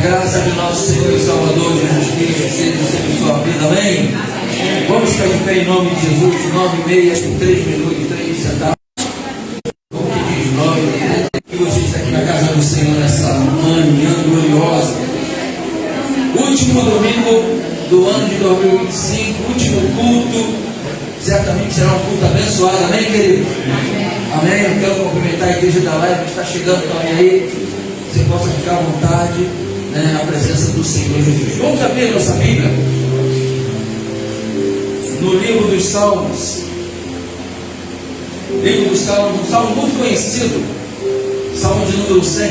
graça de nosso Senhor e Salvador Jesus Cristo esteja sobre sua vida, amém? Vamos ficar de pé em nome de Jesus, 9h30, por 3 minutos e 3 centavos. Como que diz 9, que você está aqui na casa do Senhor nessa manhã gloriosa. Último domingo do ano de 2025, último culto. Certamente será um culto abençoado, amém, querido? Amém. Eu quero cumprimentar a igreja da live que está chegando também aí. Você possa ficar à vontade, né, na presença do Senhor Jesus. Vamos abrir a nossa Bíblia no livro dos Salmos. Livro dos Salmos, um salmo muito conhecido, Salmo de número 100.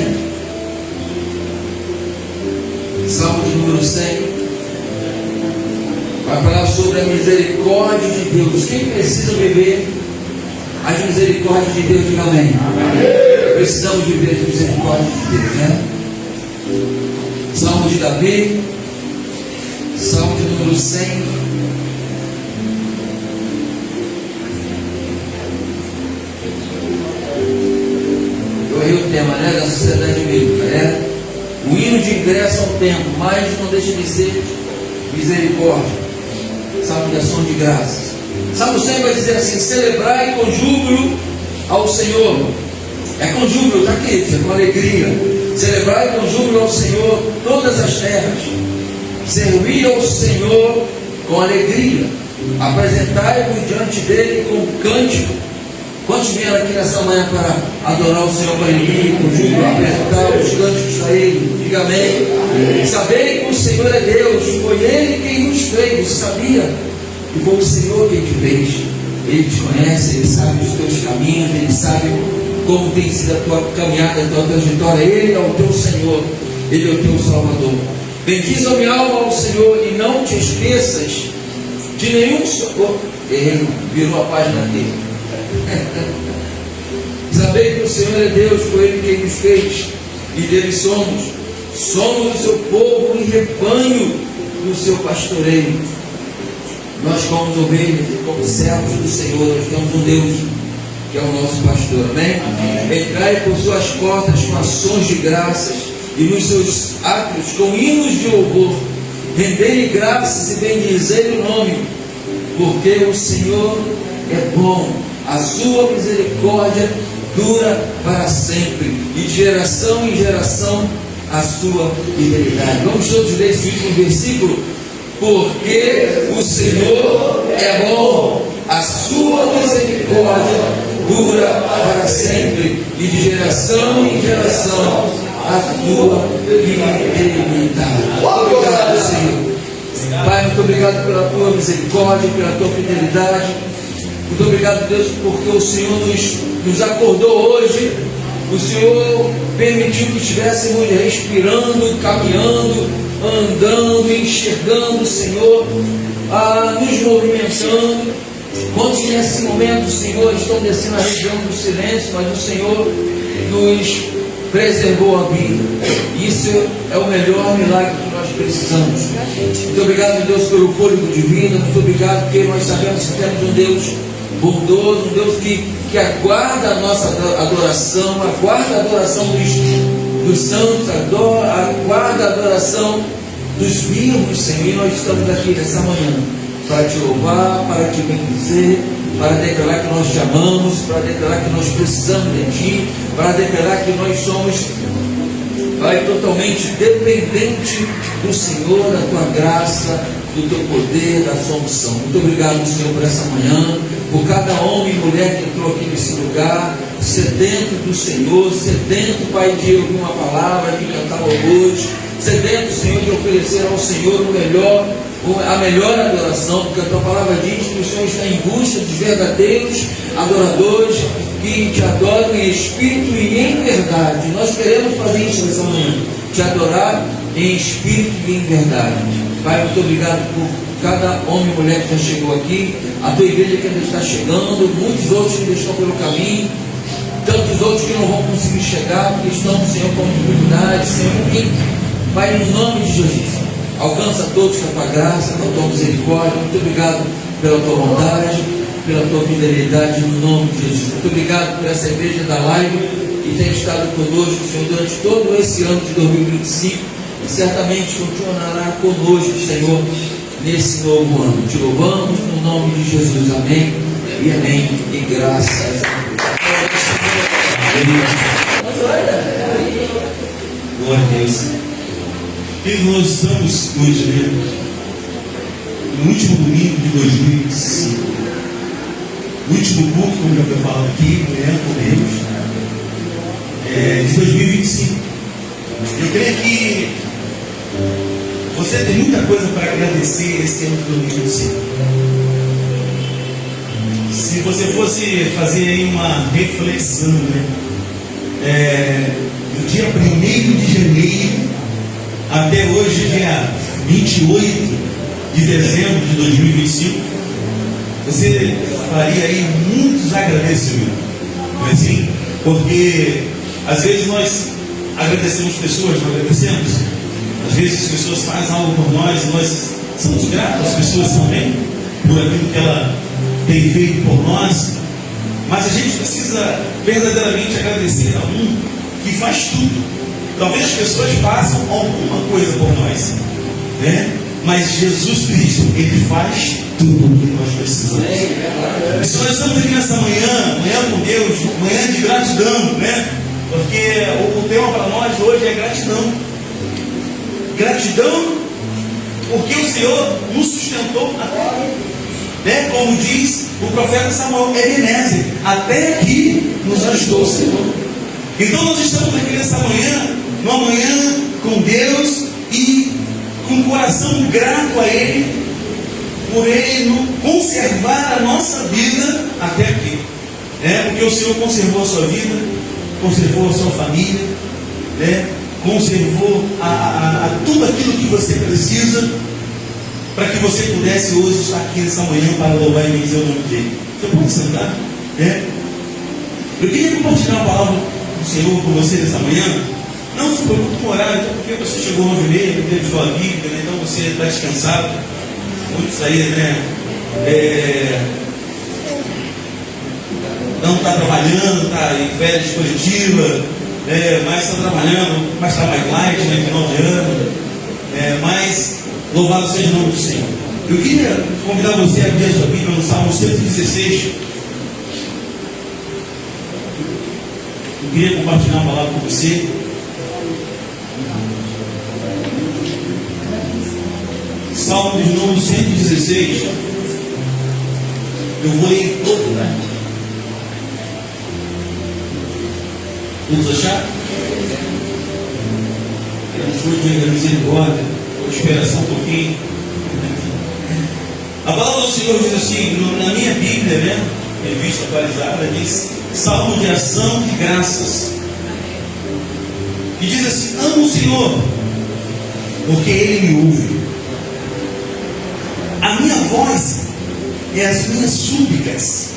Salmo de número 100. Vai falar sobre a misericórdia de Deus. Quem precisa viver as misericórdias de Deus, diga amém. Precisamos viver as misericórdias de Deus, né? Salmo de Davi, Salmo de número 100. Eu errei o tema, né? Da sociedade bíblica, né? O hino de ingresso ao templo, mas não deixa de ser misericórdia. Salmo de ação de graças. Salmo 100 vai dizer assim: celebrai com júbilo ao Senhor. É com júbilo, está aqui, é com alegria. Celebrai com júbilo ao Senhor todas as terras. Servi ao Senhor com alegria. Apresentai-vos diante dele com cântico. Quantos vieram aqui nessa manhã para adorar o Senhor com alegria, com júbilo, apresentar os cânticos a Ele? Diga amém. Sabei que o Senhor é Deus, foi Ele quem nos fez, sabia? E foi o Senhor quem te fez. Ele te conhece, Ele sabe os teus caminhos, Ele sabe como tem sido a tua caminhada, a tua trajetória. Ele é o teu Senhor, Ele é o teu Salvador. Bendiz a minha alma ao Senhor e não te esqueças de nenhum socorro. Ele virou a página dele. Sabei que o Senhor é Deus, foi Ele quem nos fez, e dele somos o seu povo e rebanho do seu pastoreio. Nós somos ovelhas e como servos do Senhor, nós temos um Deus que é o nosso pastor, amém? Entrai por suas portas com ações de graças e nos seus átrios com hinos de louvor. Rendei-lhe graças e bendizei o nome, porque o Senhor é bom, a sua misericórdia dura para sempre, e de geração em geração a sua fidelidade. Vamos todos ler esse último versículo. Porque o Senhor é bom, a sua misericórdia dura para sempre, e de geração em geração a tua fidelidade. Obrigado, Senhor. Pai, muito obrigado pela tua misericórdia, pela tua fidelidade. Muito obrigado, Deus, porque o Senhor nos acordou hoje. O Senhor permitiu que estivéssemos respirando, caminhando, andando, enxergando, Senhor, nos movimentando. Quantos nesse momento, Senhor, estão descendo a região do silêncio, mas o Senhor nos preservou a vida. Isso é o melhor milagre que nós precisamos. Muito obrigado, Deus, pelo fôlego de vida. Muito obrigado porque nós sabemos que temos um Deus bondoso, um Deus que aguarda a nossa adoração, aguarda a adoração dos santos, aguarda a adoração dos vivos, Senhor. E nós estamos aqui nessa manhã para te louvar, para te bendizer, para declarar que nós te amamos, para declarar que nós precisamos de ti, para declarar que nós somos, Pai, totalmente dependente do Senhor, da tua graça, do teu poder, da sua unção. Muito obrigado, Senhor, por essa manhã, por cada homem e mulher que entrou aqui nesse lugar, sedento do Senhor, sedento, Pai, de ouvir uma palavra, de cantar louvores, sedento, Senhor, de oferecer ao Senhor a melhor adoração, porque a tua palavra diz que o Senhor está em busca de verdadeiros adoradores que te adoram em espírito e em verdade. Nós queremos fazer isso nessa manhã, te adorar em espírito e em verdade. Pai, muito obrigado por cada homem e mulher que já chegou aqui, a tua igreja que ainda está chegando, muitos outros que ainda estão pelo caminho, tantos outros que não vão conseguir chegar, porque estão, Senhor, com dificuldade, Senhor, enfim. Pai, no nome de Jesus, alcança todos com a tua graça, com a tua misericórdia. Muito obrigado pela tua bondade, pela tua fidelidade, no nome de Jesus. Muito obrigado por essa igreja da live que tem estado conosco, Senhor, durante todo esse ano de 2025, e certamente continuará conosco, Senhor, nesse novo ano. Te louvamos no nome de Jesus. Amém e amém. E graças a Deus. Glória a Deus. E nós estamos hoje, né, no último domingo de 2005. O último culto, como já foi falado aqui, amanhã comemos, de 2025. Eu creio que você tem muita coisa para agradecer esse ano de 2025. Se você fosse fazer aí uma reflexão, né, do dia 1º de janeiro até hoje, dia 28 de dezembro de 2025, você faria aí muitos agradecimentos, não é assim? Porque às vezes nós agradecemos pessoas, não agradecemos. Às vezes as pessoas fazem algo por nós e nós somos gratos às pessoas também por aquilo que ela tem feito por nós. Mas a gente precisa verdadeiramente agradecer a um que faz tudo. Talvez as pessoas façam alguma coisa por nós, né? Mas Jesus Cristo, Ele faz tudo o que nós precisamos. Então nós estamos aqui nessa manhã com Deus, manhã de gratidão, né? Porque o tema para nós hoje é gratidão. Gratidão porque o Senhor nos sustentou até aqui, né? Como diz o profeta Samuel, Ebenezer, até aqui nos ajudou o Senhor. Então nós estamos aqui nessa manhã, numa manhã com Deus e com um coração grato a Ele, por Ele conservar a nossa vida até aqui, né? Porque o Senhor conservou a sua vida, conservou a sua família, né? Conservou a tudo aquilo que você precisa para que você pudesse hoje estar aqui nessa manhã para louvar e bendizer o nome dele. Você pode sentar, né? Eu queria compartilhar uma palavra do Senhor com você nessa manhã. Não se preocupe com o horário, porque você chegou 9h30, não teve sua Bíblia, né? Então você está descansado. Muitos aí, né? Não está trabalhando, está em férias coletiva, mas está trabalhando, mas está mais light, né? Final de ano. Mas louvado seja o nome do Senhor. Eu queria convidar você a abrir a sua Bíblia no Salmo 116. Eu queria compartilhar uma palavra com você. Salmo de número 116. Eu vou ler todo, né? Vamos achar? Não foi de misericórdia, vou esperar só um pouquinho. A palavra do Senhor diz assim, na minha Bíblia, né? Revista atualizada, diz Salmo de ação de graças. E diz assim: amo o Senhor, porque Ele me ouve. A minha voz é as minhas súplicas,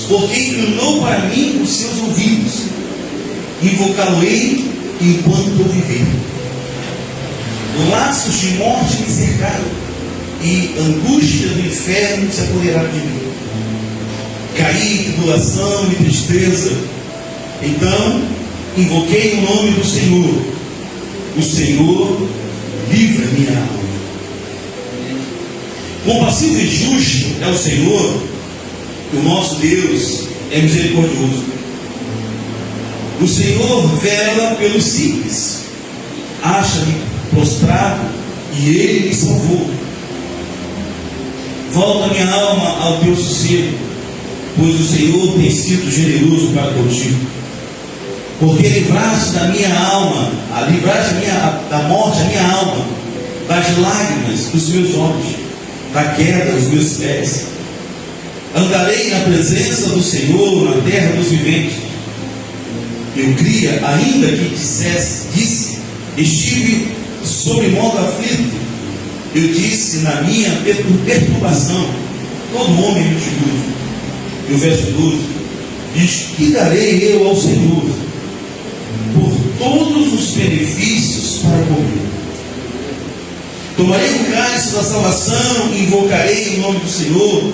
porque inclinou para mim os seus ouvidos. Invocá-lo-ei enquanto eu viver. Laços de morte me cercaram, e angústia do inferno se apoderaram de mim. Caí em tribulação e tristeza. Então invoquei o nome do Senhor. O Senhor livra minha alma. Compassivo e justo é o Senhor, o nosso Deus é misericordioso. O Senhor vela pelos simples, acha-me prostrado e Ele me salvou. Volta minha alma ao teu sossego, pois o Senhor tem sido generoso para contigo. Porque livraste da minha alma, livraste da morte a minha alma, das lágrimas dos meus olhos, da queda dos meus pés. Andarei na presença do Senhor na terra dos viventes. Eu cria, ainda que disse, estive sobre modo aflito. Eu disse na minha perturbação, todo homem é mentiroso. E o verso 12 diz: que darei eu ao Senhor por todos os benefícios para comigo? Tomarei o cálice da salvação e invocarei o nome do Senhor.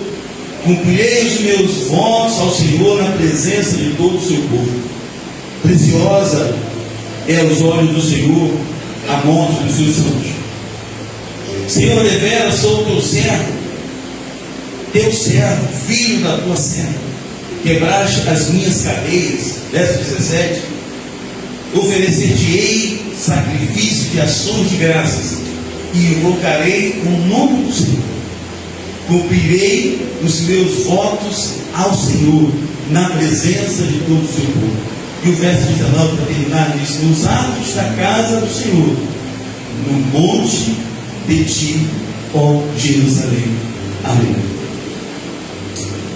Cumprirei os meus votos ao Senhor na presença de todo o seu povo. Preciosa é aos olhos do Senhor a morte dos seus santos. Senhor, deveras sou teu servo, filho da tua serva, quebraste as minhas cadeias. Verso 17: oferecer-te-ei sacrifício de ações de graças, e invocarei o nome do Senhor. Cumprirei os meus votos ao Senhor, na presença de todo o seu povo. E o verso 19, para terminar, diz: nos atos da casa do Senhor, no monte de ti, ó Jerusalém. Amém.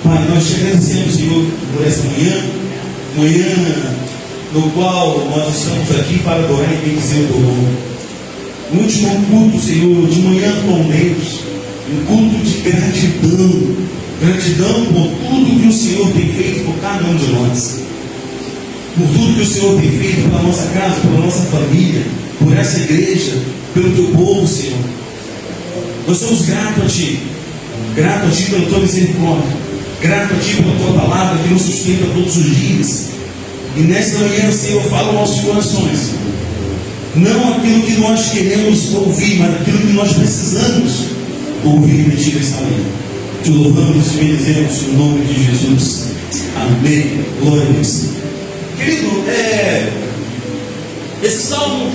Pai, nós te agradecemos, Senhor, por essa manhã no qual nós estamos aqui para adorar e bendizer o teu nome. No último culto, Senhor, de manhã com Deus, um culto de gratidão por tudo que o Senhor tem feito por cada um de nós, por tudo que o Senhor tem feito pela nossa casa, pela nossa família, por essa igreja, pelo teu povo, Senhor. Nós somos gratos a Ti pela Tua misericórdia, grato a Ti pela Tua palavra que nos sustenta todos os dias. E nesta manhã, Senhor, fala aos nossos corações, não aquilo que nós queremos ouvir, mas aquilo que nós precisamos ouvir de Ti nesta manhã. Te louvamos e bendizemos no nome de Jesus. Amém. Glória a Deus. Querido, esse salmo,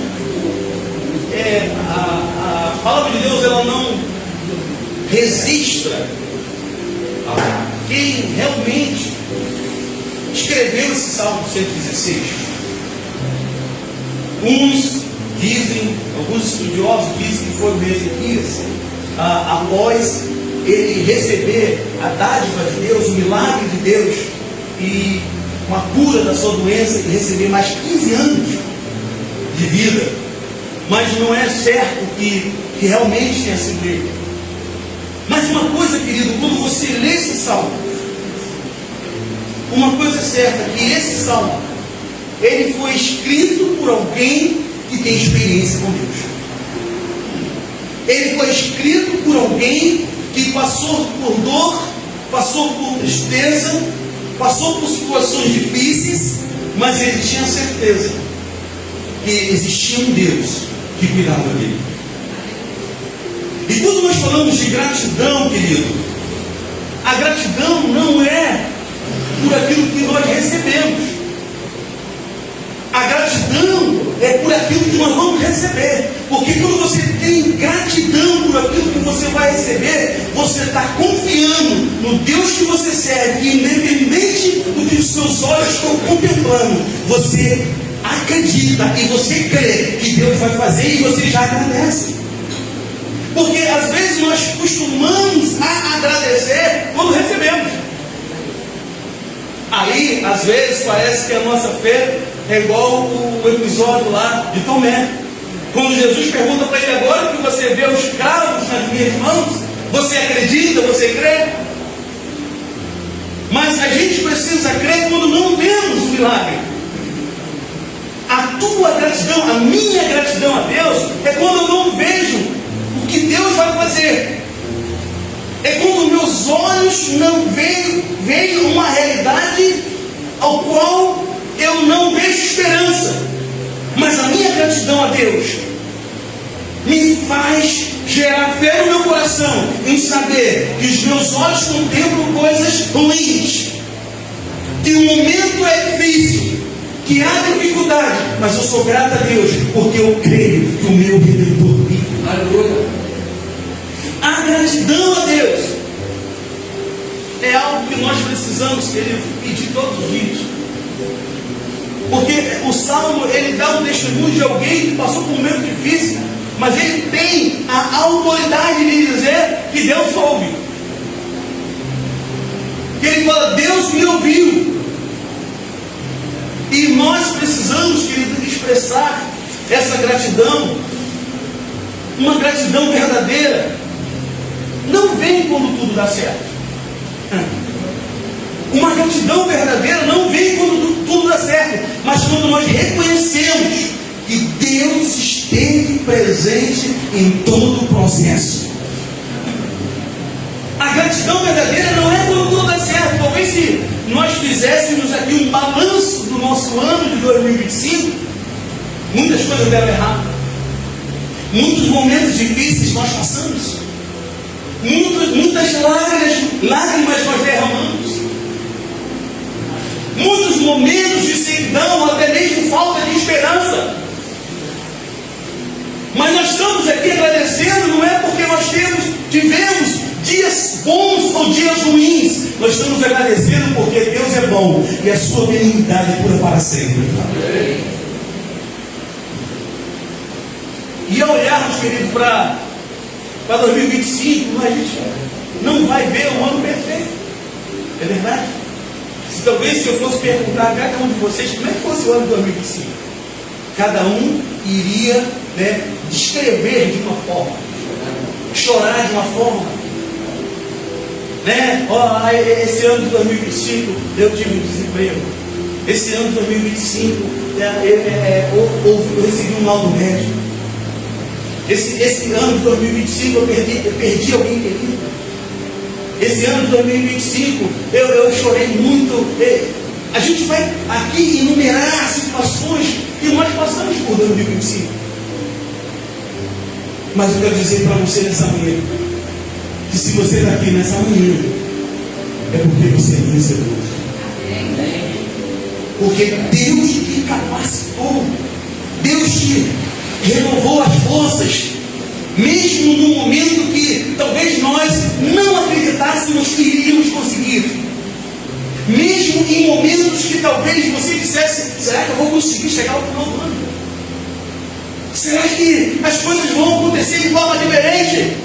a palavra de Deus, ela não resista a quem realmente escreveu esse salmo 116. Alguns estudiosos dizem que foi o rei Ezequias, após ele receber a dádiva de Deus, o milagre de Deus, e com a cura da sua doença, e receber mais 15 anos de vida. Mas não é certo que realmente tenha sido ele. Mas uma coisa, querido, quando você lê esse salmo, uma coisa é certa, que esse salmo, ele foi escrito por alguém que tem experiência com Deus. Ele foi escrito por alguém que passou por dor, passou por tristeza, passou por situações difíceis, mas ele tinha certeza que existia um Deus que cuidava dele. E quando nós falamos de gratidão, querido, a gratidão não é por aquilo que nós recebemos. A gratidão é por aquilo que nós vamos receber. Porque quando você tem gratidão por aquilo que você vai receber, você está confiando no Deus que você serve, e independente do que os seus olhos estão contemplando, você acredita e você crê que Deus vai fazer, e você já agradece. Porque às vezes nós costumamos a agradecer quando recebemos. Aí, às vezes, parece que a nossa fé é igual o episódio lá de Tomé. Quando Jesus pergunta para ele: agora que você vê os cravos nas minhas mãos, você acredita, você crê? Mas a gente precisa crer quando não vemos o milagre. A tua gratidão, a minha gratidão a Deus, é quando eu não vejo o que Deus vai fazer. É quando meus olhos não veem uma realidade ao qual eu não vejo esperança. Mas a minha gratidão a Deus me faz gerar fé no meu coração, em saber que os meus olhos contemplam coisas ruins, que o momento é difícil, que há dificuldade, mas eu sou grato a Deus, porque eu creio que o meu Redentor vive. Aleluia. A gratidão a Deus é algo que nós precisamos, querido, pedir todos os dias. Porque o Salmo, ele dá um testemunho de alguém que passou por um momento difícil, mas ele tem a autoridade de dizer que Deus ouve. Ele fala: Deus me ouviu. E nós precisamos, querido, expressar essa gratidão. Uma gratidão verdadeira não vem quando tudo dá certo. Uma gratidão verdadeira não vem quando tudo dá certo, mas quando nós reconhecemos que Deus esteve presente em todo o processo. A gratidão verdadeira não é quando tudo dá certo. Talvez se nós fizéssemos aqui um balanço do nosso ano de 2025, Muitas coisas deram errado. Muitos momentos difíceis nós passamos. Muitas lágrimas nós derramamos. Muitos momentos de sequidão, até mesmo falta de esperança. Mas nós estamos aqui agradecendo, não é porque nós tivemos dias bons ou dias ruins. Nós estamos agradecendo porque Deus é bom e a sua benignidade dura para sempre. E ao olharmos, querido, para 2025, a gente não vai ver um ano perfeito. É verdade? Se eu fosse perguntar a cada um de vocês como é que fosse o ano de 2025, cada um iria, descrever de uma forma, chorar de uma forma. Esse ano de 2025 eu tive desemprego. Esse ano de 2025 eu recebi um laudo médico. Esse ano de 2025 eu perdi alguém querido. Esse ano de 2025 eu chorei muito. A gente vai aqui enumerar situações que nós passamos por 2025. Mas eu quero dizer para você nessa manhã, que se você está aqui nessa manhã, é porque você é vencedor. Porque Deus te capacitou, Deus te renovou as forças, mesmo no momento que talvez nós não acreditássemos que iríamos conseguir. Mesmo em momentos que talvez você dissesse: será que eu vou conseguir chegar ao final do ano? Será que as coisas vão acontecer de forma diferente?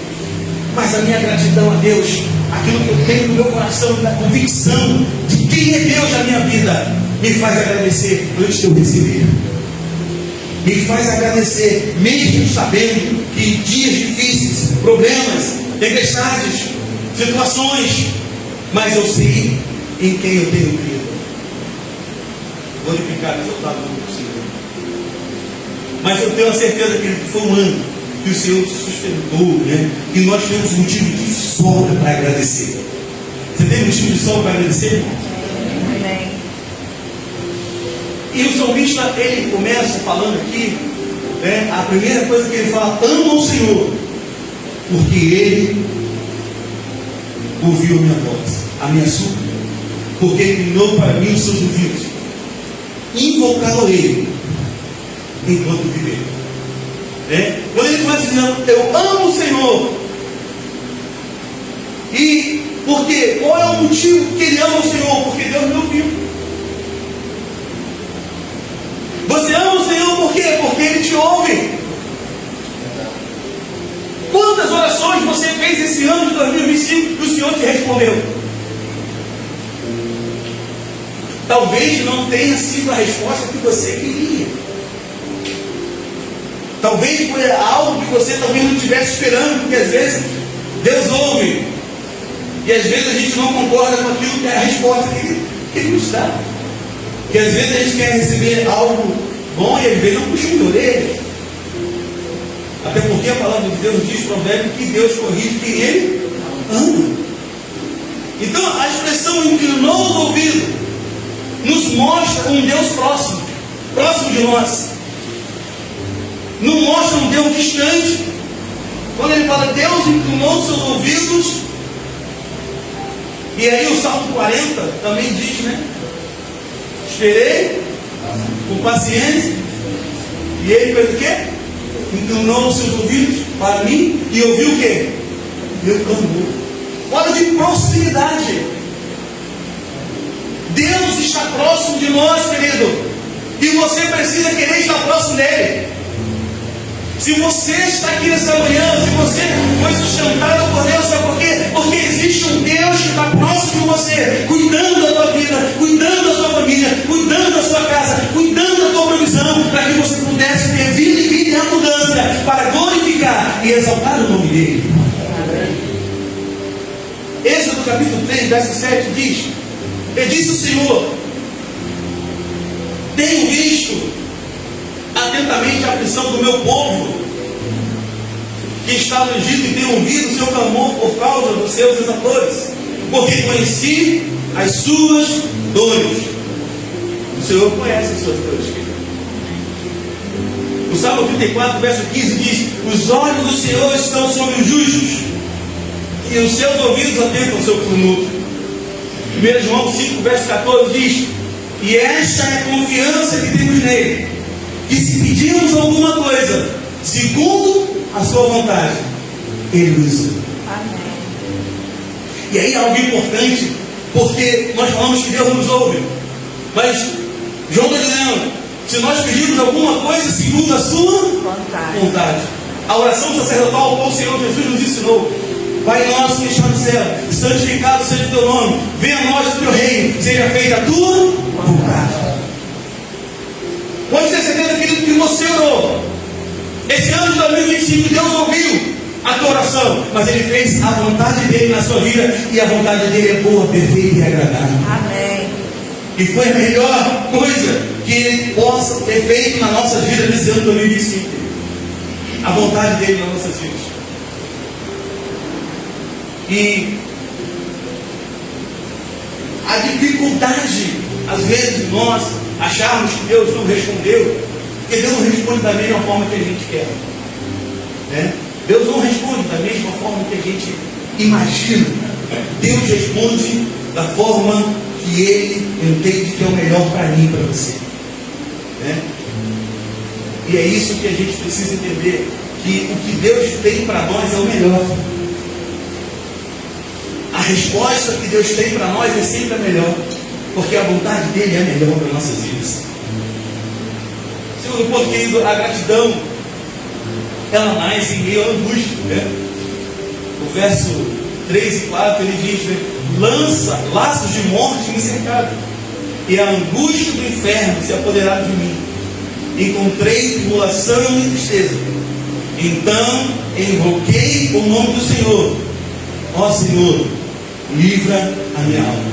Mas a minha gratidão a Deus, aquilo que eu tenho no meu coração, da convicção de quem é Deus na minha vida, me faz agradecer antes de eu receber. Me faz agradecer, mesmo sabendo que dias difíceis, problemas, tempestades, situações, mas eu sei em quem eu tenho crido. Glorificar e exaltar o nome do Senhor. Mas eu tenho a certeza que foi um ano que o Senhor se sustentou, e nós temos motivo de sobra para agradecer. Você tem motivo de sobra para agradecer, irmão? Amém. E o salmista, ele começa falando aqui, a primeira coisa que ele fala: ama o Senhor, porque Ele ouviu a minha voz, a minha súplica, porque Ele inclinou para mim os seus ouvidos. Invocá-lo-ei enquanto viver. Quando ele começa dizendo: eu amo o Senhor. E por quê? Qual é o motivo que ele ama o Senhor? Porque Deus me ouviu. Você ama o Senhor por quê? Porque Ele te ouve. Quantas orações você fez esse ano de 2025 e o Senhor te respondeu? Talvez não tenha sido a resposta que você queria. Talvez foi algo que você talvez não estivesse esperando, porque às vezes Deus ouve. E às vezes a gente não concorda com aquilo que é a resposta que Ele nos dá. Porque às vezes a gente quer receber algo bom e às vezes não puxa de orelha. Até porque a palavra de Deus diz, provérbio, que Deus corrige quem Ele ama. Então a expressão inclinou os ouvidos nos mostra um Deus próximo de nós. Não mostra um Deus distante. Quando ele fala Deus inclinou os seus ouvidos, e aí o Salmo 40 também diz, esperei com paciência, e ele fez o quê? Inclinou os seus ouvidos para mim e ouviu o quê? Meu clamor. Fala de proximidade. Deus está próximo de nós, querido, e você precisa querer estar próximo dele. Se você está aqui nessa manhã, se você foi sustentado por Deus, sabe por quê? Porque existe um Deus que está próximo de você, cuidando da tua vida, cuidando da sua família, cuidando da sua casa, cuidando da tua provisão, para que você pudesse ter vida e vida em abundância, para glorificar e exaltar o nome dele. Êxodo capítulo 3, verso 7 diz: e disse o Senhor, tenho visto atentamente a aflição do meu povo, que está no Egito, e tenho ouvido o seu clamor por causa dos seus exatores, porque conheci as suas dores. O Senhor conhece as suas dores, querido. O Salmo 34, verso 15 diz: os olhos do Senhor estão sobre os justos, e os seus ouvidos atentam ao seu clamor. 1 João 5, verso 14 diz: e esta é a confiança que temos nele, que se pedirmos alguma coisa, segundo a sua vontade, ele nos ouve. Amém. E aí algo importante, porque nós falamos que Deus nos ouve, mas João está dizendo, se nós pedirmos alguma coisa segundo a sua vontade. A oração sacerdotal ao qual o Senhor Jesus nos ensinou: Pai nosso que está no céu, santificado seja o teu nome, venha a nós o teu reino, seja feita a tua vontade. Pode ter certeza, querido, que você orou. Esse ano de 2025 Deus ouviu a tua oração, mas Ele fez a vontade dele na sua vida, e a vontade dele é boa, perfeita e agradável. Amém. E foi a melhor coisa que Ele possa ter feito na nossa vida nesse ano de 2025. A vontade dele nas nossas vidas. E a dificuldade, às vezes, de nós acharmos que Deus não respondeu, porque Deus não responde da mesma forma que a gente quer, né? Deus não responde da mesma forma que a gente imagina. Deus responde da forma que Ele entende que é o melhor para mim e para você, né? E é isso que a gente precisa entender, que o que Deus tem para nós é o melhor. A resposta que Deus tem para nós é sempre a melhor, porque a vontade dele é a melhor para nossas vidas. Segundo ponto, querido, a gratidão, ela nasce em meio à angústia, né? O verso 3 e 4 ele diz, né? Lança laços de morte me cercaram, e a angústia do inferno se apoderaram de mim. Encontrei tribulação e tristeza. Então invoquei o nome do Senhor. Ó Senhor, livra a minha alma.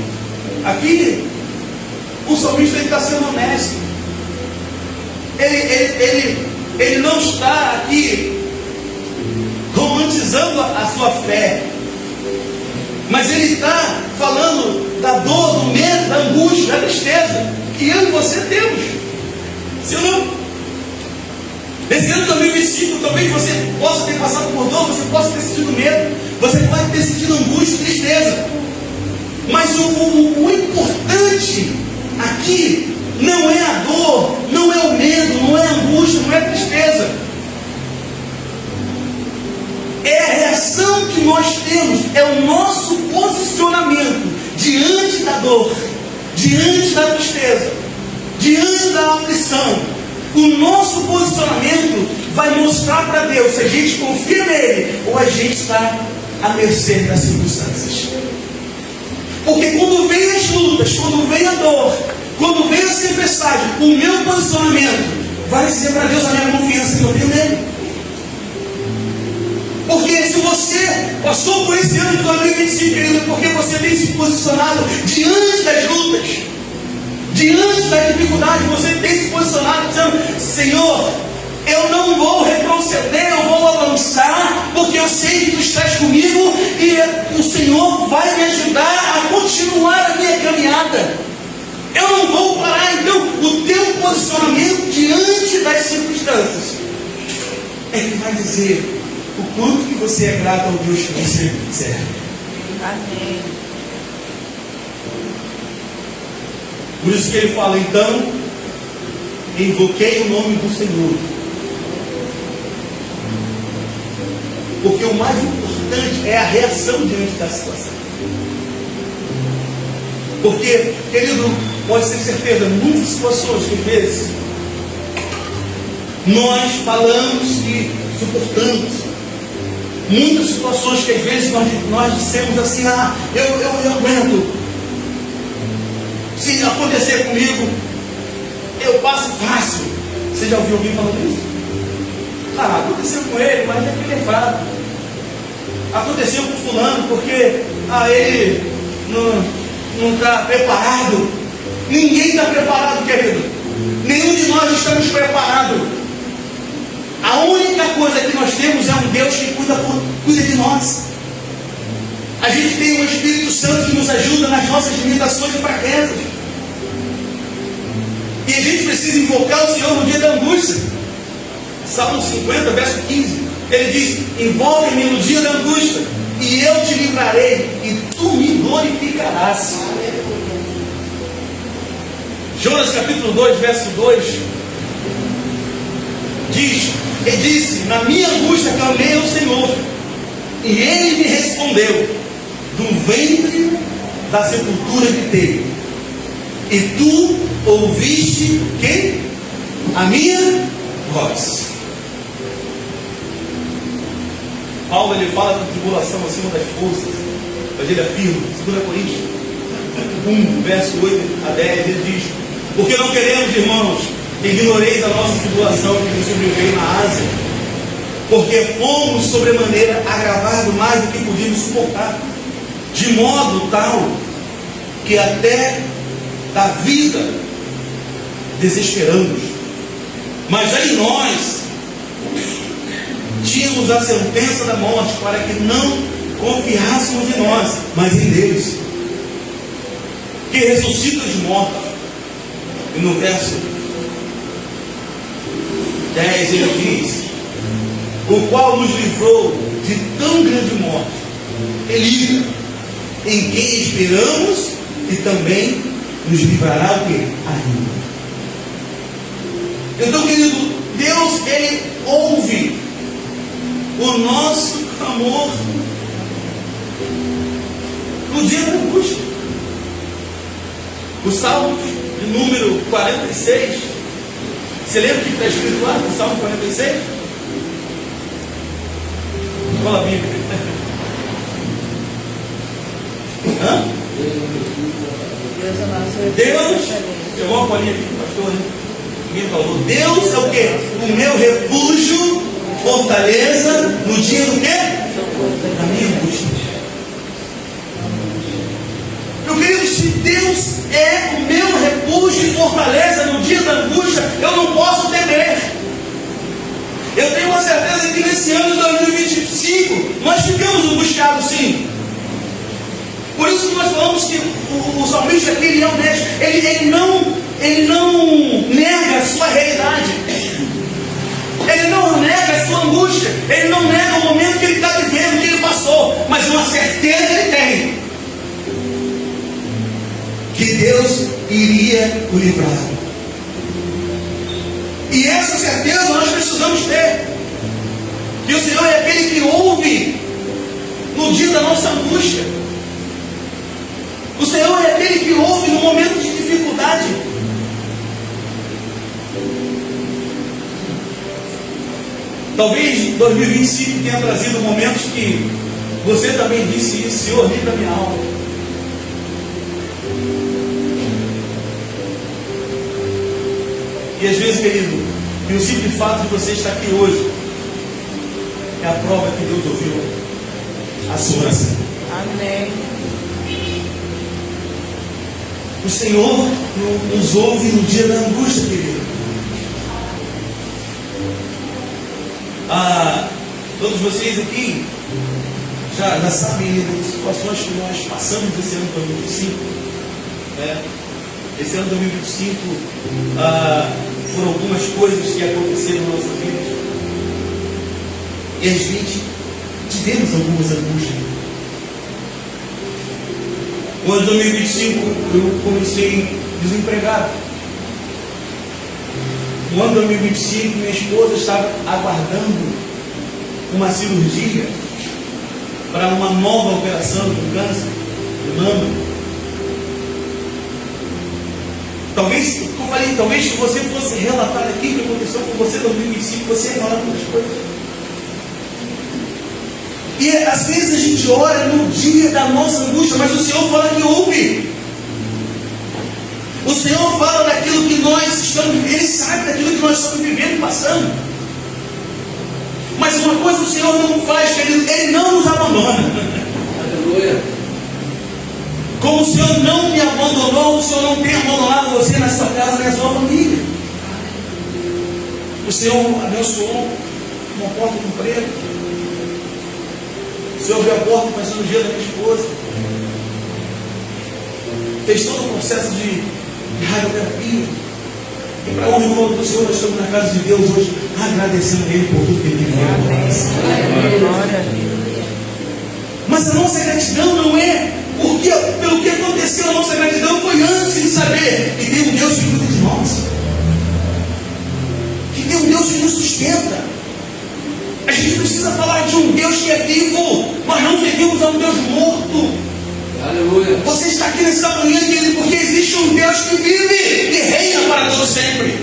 Aqui o salmista está sendo honesto. Ele não está aqui romantizando a sua fé, mas ele está falando da dor, do medo, da angústia, da tristeza que eu e você temos. Se eu não, esse ano de 2025, talvez você possa ter passado por dor, você possa ter sentido medo, você pode ter sentido angústia e tristeza, mas o importante aqui não é a dor, não é o medo, não é a angústia, não é a tristeza. É a reação que nós temos, é o nosso posicionamento diante da dor, diante da tristeza, diante da aflição. O nosso posicionamento vai mostrar para Deus se a gente confia nele ou a gente está à mercê das circunstâncias. Porque quando vem as lutas, quando vem a dor, quando vem a tempestade, o meu posicionamento vai dizer para Deus a minha confiança que eu tenho nele. Porque se você passou por esse ano de 2025, querido, porque você tem se posicionado diante das lutas, diante da dificuldade, você tem se posicionado dizendo: Senhor, eu não vou retroceder, eu vou avançar, porque eu sei que Tu estás comigo e o Senhor vai me ajudar a continuar a minha caminhada. Eu não vou parar. Então, o teu posicionamento diante das circunstâncias é que vai dizer o quanto que você é grato ao Deus que você serve. Amém. Por isso que ele fala, então, invoquei o nome do Senhor. Porque o mais importante é a reação diante da situação. Porque, querido, pode ter certeza, muitas situações que às vezes nós falamos e suportamos. Muitas situações que às vezes nós dissemos assim: eu aguento. Se acontecer comigo, eu passo fácil. Você já ouviu alguém falando isso? Aconteceu com ele, mas é que ele é fraco. Aconteceu com fulano, porque ele não está preparado. Ninguém está preparado, querido. Nenhum de nós estamos preparados. A única coisa que nós temos é um Deus que cuida de nós. A gente tem um Espírito Santo que nos ajuda nas nossas limitações e fraquezas. E a gente precisa invocar o Senhor no dia da angústia. Salmo 50, verso 15. Ele diz: envolve-me no dia da angústia, e eu te livrarei, e tu me glorificarás. Jonas capítulo 2, verso 2 diz: e disse, na minha angústia clamei ao Senhor, e Ele me respondeu, do ventre da sepultura gritei, e tu ouviste quem? A minha voz. Paulo, ele fala da tribulação acima das forças, mas ele afirma, 2 Coríntios 1, verso 8 a 10, ele diz: porque não queremos, irmãos, que ignoreis a nossa tribulação que nos sobreveio na Ásia, porque fomos sobremaneira agravados mais do que podíamos suportar, de modo tal que até da vida desesperamos. Mas já em nós tínhamos a sentença da morte, para que não confiássemos em nós, mas em Deus, que ressuscita os mortos. E no verso 10 ele diz: o qual nos livrou de tão grande morte, Ele, em quem esperamos, e também nos livrará o quê? Ainda. Então, querido, Deus, Ele ouve o nosso clamor no dia da angústia. O Salmo de número 46, você lembra o que está escrito lá no Salmo 46? Fala a Bíblia. Hã? Deus é nosso Deus, pegou uma colinha aqui, pastor, né? Ninguém falou. Deus é o quê? O meu refúgio, fortaleza, no dia do quê? Da minha angústia. Meu querido, se Deus é o meu refúgio e fortaleza no dia da angústia, eu não posso temer. Eu tenho uma certeza que nesse ano de 2025 nós ficamos angustiados, sim. Por isso que nós falamos que o salmista aqui, ele é honesto, ele não nega a sua realidade, ele não nega a sua angústia, ele não nega o momento que ele está vivendo, que ele passou, mas uma certeza ele tem, que Deus iria o livrar. E essa certeza nós precisamos ter, que o Senhor é aquele que ouve no dia da nossa angústia. O Senhor é aquele que ouve no momento de dificuldade. Talvez 2025 tenha trazido momentos que você também disse isso: Senhor, livra minha alma. E às vezes, querido, o simples fato de você estar aqui hoje é a prova que Deus ouviu a sua oração. Amém. O Senhor nos ouve no dia da angústia, querido. Todos vocês aqui já sabem das situações que nós passamos esse ano de 2025. Esse ano de 2025 foram algumas coisas que aconteceram na nossa vida. E a gente tivemos algumas angústias. No ano de 2025 eu comecei desempregado. No ano de 2025 minha esposa estava aguardando uma cirurgia para uma nova operação de câncer de mama. Talvez, como eu falei, talvez se você fosse relatar aqui o que aconteceu com você em 2025, você ia falar muitas coisas. E às vezes a gente ora no dia da nossa angústia, mas o Senhor fala que ouve. O Senhor fala daquilo que nós estamos vivendo, Ele sabe daquilo que nós estamos vivendo e passando. Mas uma coisa o Senhor não faz, querido, Ele não nos abandona. Aleluia. Como o Senhor não me abandonou, o Senhor não tem abandonado você na sua casa, na sua família. O Senhor abençoou uma porta de emprego. O Senhor abriu a porta para a cirurgia da minha esposa. Fez todo o processo de radioterapia. E para honra e glória do Senhor, nós estamos na casa de Deus hoje, agradecendo a Ele por tudo que Ele tem feito. Mas a nossa gratidão não é porque, pelo que aconteceu, a nossa gratidão foi antes de saber que tem um Deus que cuida de nós, que tem um Deus que nos sustenta. A gente precisa falar de um Deus que é vivo. Nós não servimos a um Deus morto. Aleluia. Você está aqui nessa manhã, querido, porque existe um Deus que vive e reina para todo sempre.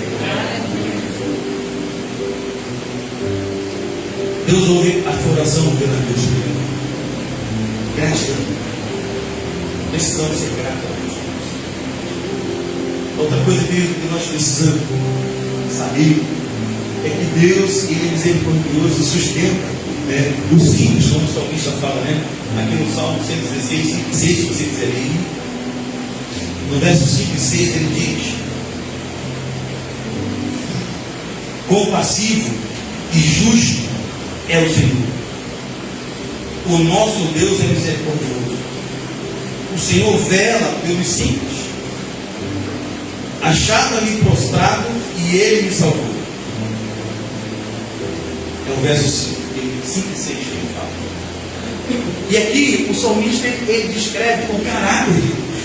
Deus ouve a oração pela noite. Gratidão. Precisamos ser gratos a Deus. Outra coisa que nós precisamos saber é que Deus, Ele é misericordioso e sustenta, né, os simples, como o salmista fala, né? Aqui no Salmo 116, 5 e 6, se você quiser ler, no verso 5 e 6 ele diz: compassivo e justo é o Senhor, o nosso Deus é misericordioso, o Senhor vela pelos simples, achava-me prostrado e Ele me salvou. É o verso 5 e 6 que ele fala. E aqui o salmista ele descreve o caráter de Deus: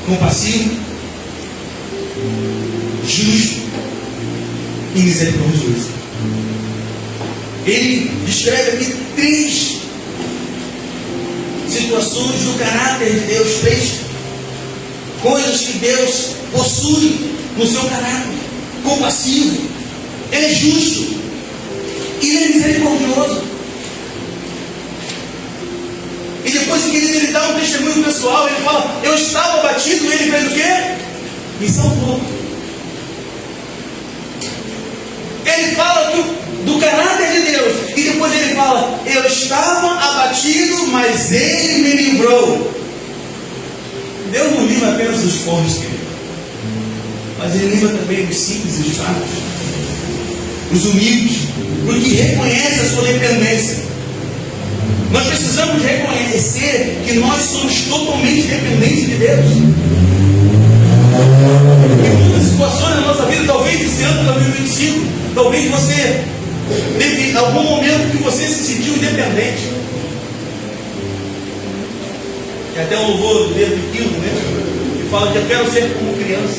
compassivo, justo e misericordioso. Ele descreve aqui 3 situações do caráter de Deus, 3 coisas que Deus possui no seu caráter: compassivo, Ele é justo e Ele é misericordioso. E depois que ele dá um testemunho pessoal, ele fala: eu estava abatido, e Ele fez o quê? Me salvou. Ele fala do caráter de Deus, e depois ele fala: eu estava abatido, mas Ele me livrou. Deus não livra apenas os fortes, querido, mas Ele livra também os simples e os fracos, os humildes, porque reconhece a sua dependência. Nós precisamos reconhecer que nós somos totalmente dependentes de Deus. Em muitas situações na nossa vida, talvez esse ano 2025, talvez você teve algum momento que você se sentiu independente. Tem até um louvor do Pedro Quildo, né? Que fala que eu quero ser como criança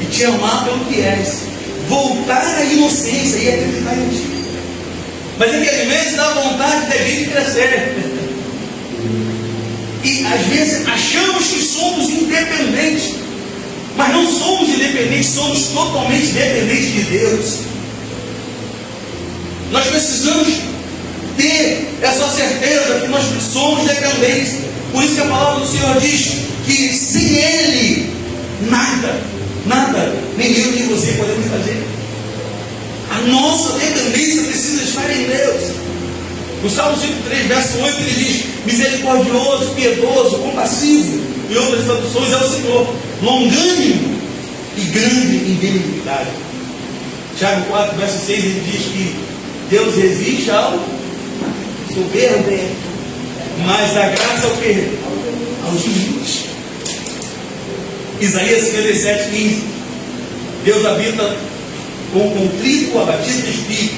e te amar pelo que és, voltar à inocência e acreditar em ti. Mas é que às vezes dá vontade da gente crescer. E às vezes achamos que somos independentes. Mas não somos independentes, somos totalmente dependentes de Deus. Nós precisamos ter essa certeza que nós somos dependentes. Por isso que a palavra do Senhor diz que sem Ele, nada, nem eu nem você podemos fazer. A nossa dependência precisa estar em Deus. No Salmo 103, verso 8, ele diz: misericordioso, piedoso, compassivo, e outras traduções é o Senhor, longânimo e grande em benignidade. Tiago 4, verso 6, ele diz que Deus resiste ao soberbo, mas dá graça ao quê? Aos humildes. Isaías 57, 15, Deus habita com contrito, abatido de espírito.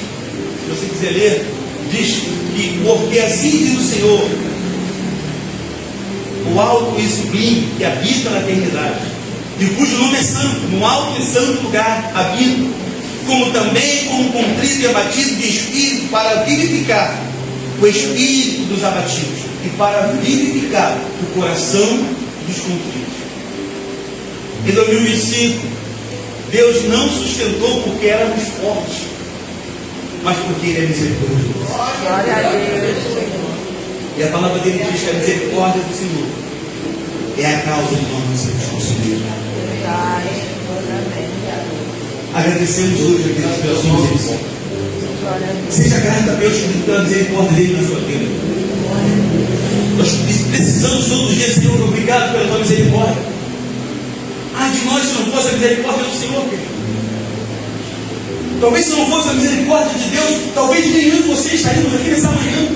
Se você quiser ler, diz que porque assim diz o Senhor, o alto e sublime que habita na eternidade, e cujo nome é santo, no alto e santo lugar habita, como também com contrito e abatido de espírito, para vivificar o espírito dos abatidos e para vivificar o coração dos contritos. Em 2025, Deus não sustentou porque éramos fortes, mas porque Ele é misericordioso. Glória a Deus, Senhor. E a palavra dele diz que a misericórdia do Senhor é a causa de nós não sermos consumidos. Verdade, amém. Agradecemos hoje a Deus pela sua misericórdia. Glória a Deus. Seja grato a Deus pela misericórdia dele na sua vida. Nós precisamos todos os dias, Senhor, obrigado pela tua misericórdia. De nós se não fosse a misericórdia do Senhor, querido. Talvez se não fosse a misericórdia de Deus, talvez nenhum de vocês estaríamos aqui nessa manhã.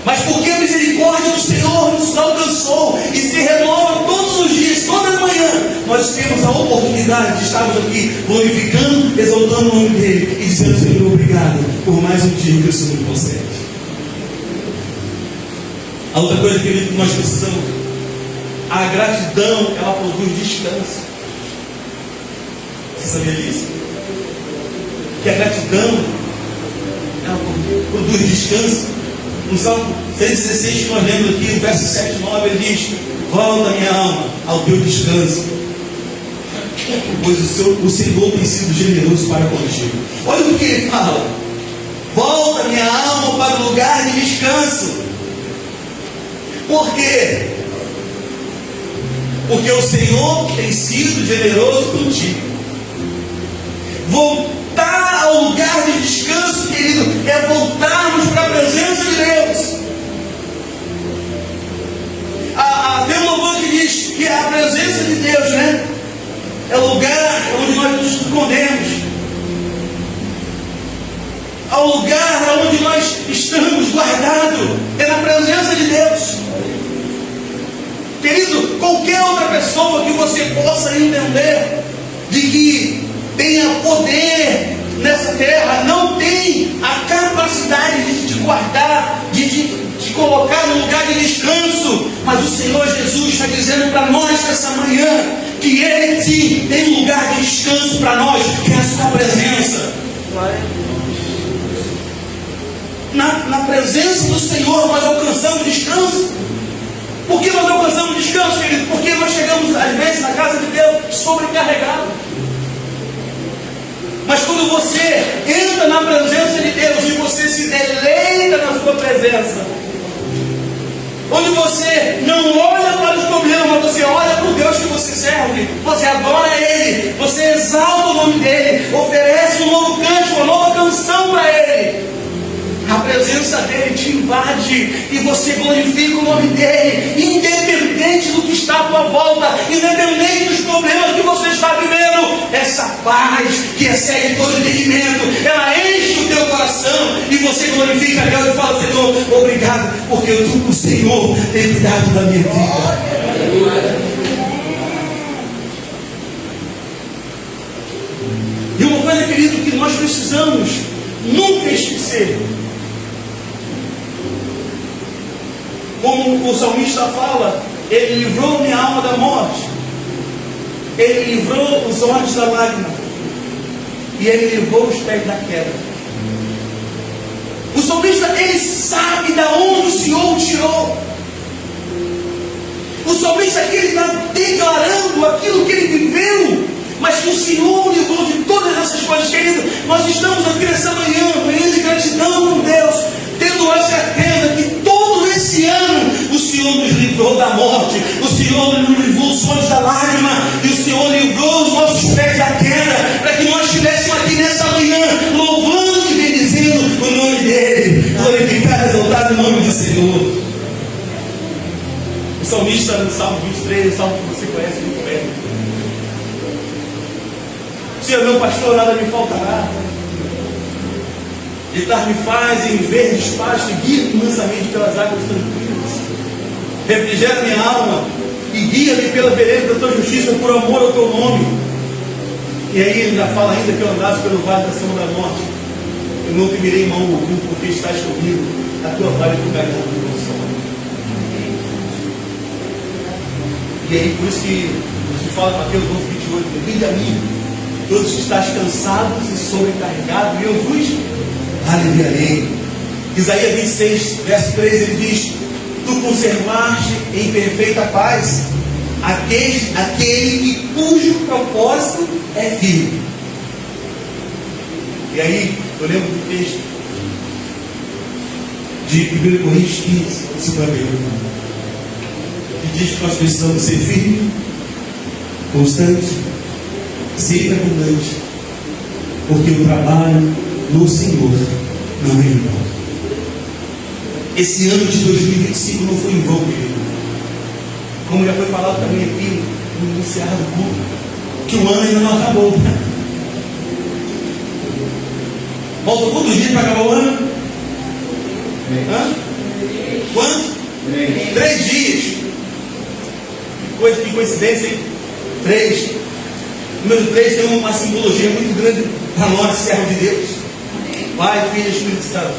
Mas porque a misericórdia do Senhor nos alcançou e se renova todos os dias, toda manhã nós temos a oportunidade de estarmos aqui glorificando, exaltando o nome dele e dizendo: Senhor, obrigado por mais um dia que o Senhor nos concede. A outra coisa, querido, que nós precisamos, a gratidão, ela produz descanso. Você sabia disso? Que a gratidão, ela produz descanso. No Salmo 116 que nós lemos aqui, no verso 7 e 9, ele diz: volta minha alma ao teu descanso, pois o Senhor tem sido generoso para contigo. Olha o que ele fala: volta minha alma para o lugar de descanso. Por quê? Porque o Senhor tem sido generoso contigo. Voltar ao lugar de descanso, querido, é voltarmos para a presença de Deus. Tem um louvor que diz que a presença de Deus, né, é o lugar onde nós nos escondemos, é o lugar onde nós estamos guardados, é na presença de Deus. Querido, qualquer outra pessoa que você possa entender de que tenha poder nessa terra, não tem a capacidade de te guardar, de te colocar no lugar de descanso. Mas o Senhor Jesus está dizendo para nós nessa manhã que Ele sim tem um lugar de descanso para nós, que é a sua presença. Na presença do Senhor nós alcançamos descanso. Por que nós alcançamos descanso, querido? Porque nós chegamos às vezes na casa de Deus sobrecarregados. Mas quando você entra na presença de Deus e você se deleita na sua presença, onde você não olha para os problemas, você olha para o Deus que você serve, você adora Ele, você exalta o nome dEle, oferece um novo cântico, uma nova canção para Ele. A presença dEle te invade e você glorifica o nome dEle, independente do que está à tua volta, independente dos problemas que você está vivendo. Essa paz que excede todo entendimento, ela enche o teu coração e você glorifica a Deus e fala: Senhor, obrigado, porque o Senhor tem cuidado da minha vida. E uma coisa, querido, que nós precisamos nunca esquecer, como o salmista fala: Ele livrou minha alma da morte, Ele livrou os olhos da lágrima, e Ele livrou os pés da queda. O salmista, ele sabe de onde o Senhor o tirou. O salmista aqui, ele está declarando aquilo que ele viveu, mas que o Senhor o livrou de todas essas coisas. Querido, nós estamos aqui nessa manhã de gratidão com Deus, tendo a certeza que todo esse ano o Senhor nos livrou da morte, o Senhor nos livrou os olhos da lágrima, e o Senhor livrou os nossos pés da queda, para que nós estivéssemos aqui nessa manhã louvando e bendizendo o nome dEle, glorificar e exaltar o nome do Senhor. O salmista, no Salmo 23, o salmo que você conhece muito bem: Senhor, meu pastor, nada me faltará. Deitar-me faz em verdes pastos, guia-me mansamente pelas águas tranquilas. Refrigera minha alma e guia-me pela vereda da tua justiça, por amor ao teu nome. E aí ele ainda fala ainda que eu andasse pelo vale da sombra da morte, eu não temerei mal algum, porque estás comigo, a tua vara e o teu cajado me consolam. E aí por isso que se fala em Mateus 11:28: vinde a mim, todos que estáis cansados e sobrecarregados, e eu vos aliviarei. Isaías 26, verso 3, ele diz: tu conservaste em perfeita paz aquele cujo propósito é firme. E aí eu lembro do texto de 1 Coríntios 15, 51, que diz que nós precisamos ser firmes, constantes, sempre abundante, porque o trabalho no Senhor não é em vão. Esse ano de 2025 não foi em vão, querido. Como já foi falado também aqui no iniciado do culto, que o ano ainda não acabou. Faltam quantos dias para acabar o ano? Quantos? 3 dias. Que coincidência, hein? 3. Número 3 tem uma simbologia muito grande para nós, servos de Deus. Pai, Filho e Espírito Santo.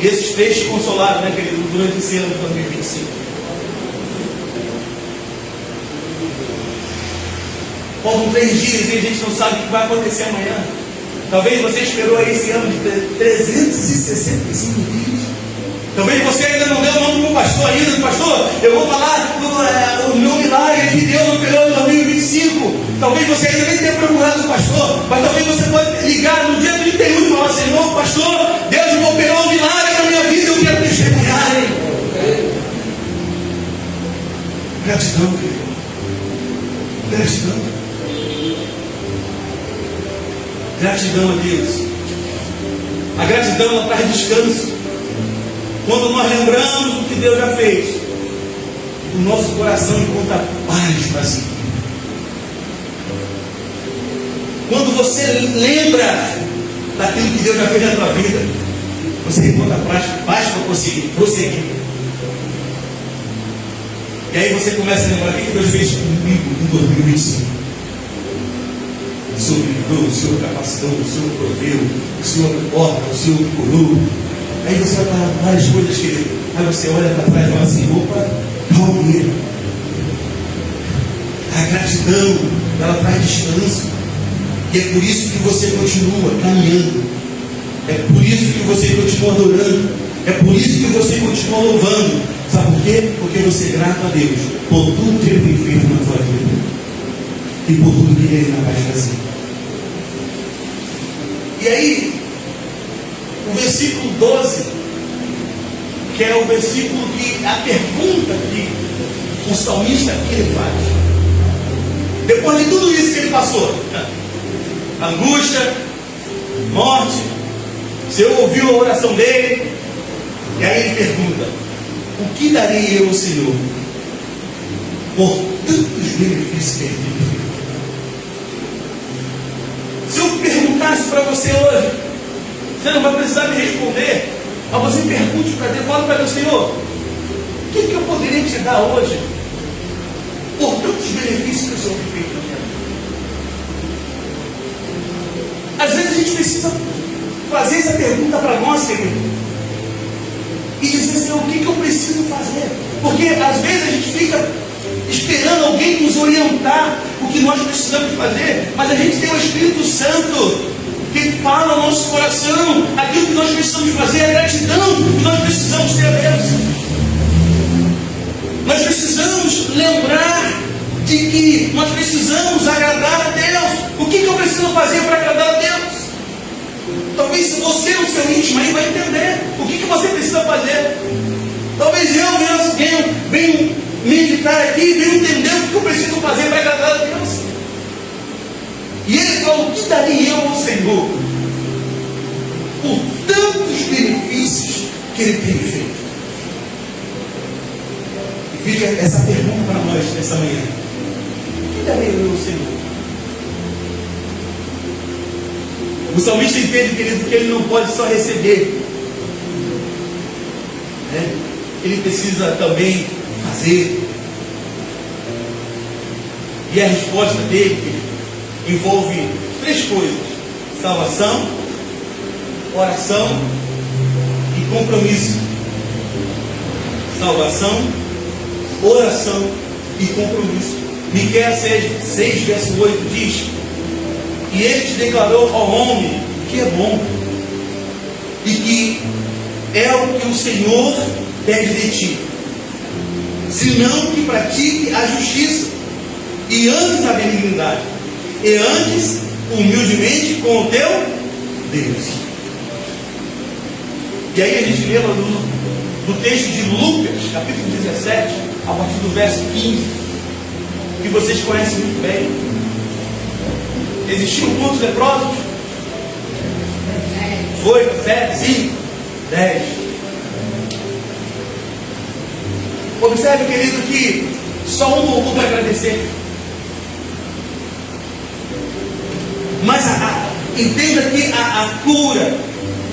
E esses 3 te consolaram, né, querido, durante esse ano de 2025. Faltam 3 dias e a gente não sabe o que vai acontecer amanhã. Talvez você esperou aí esse ano de 365 dias. Talvez você ainda não deu o nome para o pastor ainda. Pastor, eu vou falar o meu milagre que Deus operou em 2025. Talvez você ainda nem tenha procurado o pastor, mas talvez você pode ligar no dia 31 e falar: Senhor, pastor, Deus operou um milagre na minha vida, eu quero testemunhar. Gratidão, querido. Gratidão. Gratidão a Deus. A gratidão ela traz descanso. Quando nós lembramos do que Deus já fez, o nosso coração encontra paz para si. Quando você lembra daquilo que Deus já fez na tua vida, você encontra paz para prosseguir. E aí você começa a lembrar o que Deus fez comigo em 2025. O Senhor me livrou, o Senhor capacitou, o Senhor proveu, o Senhor me porta, o Senhor me curou. Aí você vai falar várias coisas, querido. Aí você olha para trás e fala assim: opa, calma. A gratidão, ela traz descanso. E é por isso que você continua caminhando. É por isso que você continua adorando. É por isso que você continua louvando. Sabe por quê? Porque você é grato a Deus por tudo que Ele tem feito na tua vida. E por tudo que Ele ainda vai fazer. E aí, o versículo 12, que é o versículo que a pergunta que o salmista aqui ele faz. Depois de tudo isso que ele passou, angústia, morte, o Senhor ouviu a oração dele, e aí ele pergunta: o que darei eu ao Senhor por tantos benefícios que Ele tem feito? Se eu perguntasse para você hoje, você não vai precisar me responder, mas você pergunte para Deus, fala para Deus: Senhor, o que eu poderia te dar hoje por tantos benefícios que o Senhor tem feito na minha vida? Às vezes a gente precisa fazer essa pergunta para nós, querido, e dizer: Senhor, o que eu preciso fazer? Porque às vezes a gente fica esperando alguém nos orientar o que nós precisamos fazer, mas a gente tem o Espírito Santo que fala no nosso coração aquilo que nós precisamos fazer, a gratidão que nós precisamos ter a Deus. Nós precisamos lembrar de que nós precisamos agradar a Deus. O que eu preciso fazer para agradar a Deus? Talvez você no seu íntimo aí vai entender o que você precisa fazer. Talvez eu venho meditar aqui, venho entender o que eu preciso fazer para agradar a Deus. E ele fala: o que darei eu ao Senhor por tantos benefícios que Ele tem feito? E fica essa pergunta para nós nessa manhã: o que darei eu ao Senhor? O salmista entende, querido, que ele não pode só receber, né? Ele precisa também fazer. E a resposta dele, querido, envolve 3 coisas: salvação, oração e compromisso. Salvação, oração e compromisso. Miqueias 6, verso 8 diz: e Ele te declarou ao homem que é bom, e que é o que o Senhor pede de ti, senão que pratique a justiça, e andes a benignidade, e andes humildemente com o teu Deus. E aí a gente lembra do texto de Lucas, capítulo 17, a partir do verso 15, que vocês conhecem muito bem. Existiam quantos leprosos? 8, 7, 5, 10. Observe, querido, que só um voltou para agradecer. Mas entenda que a cura,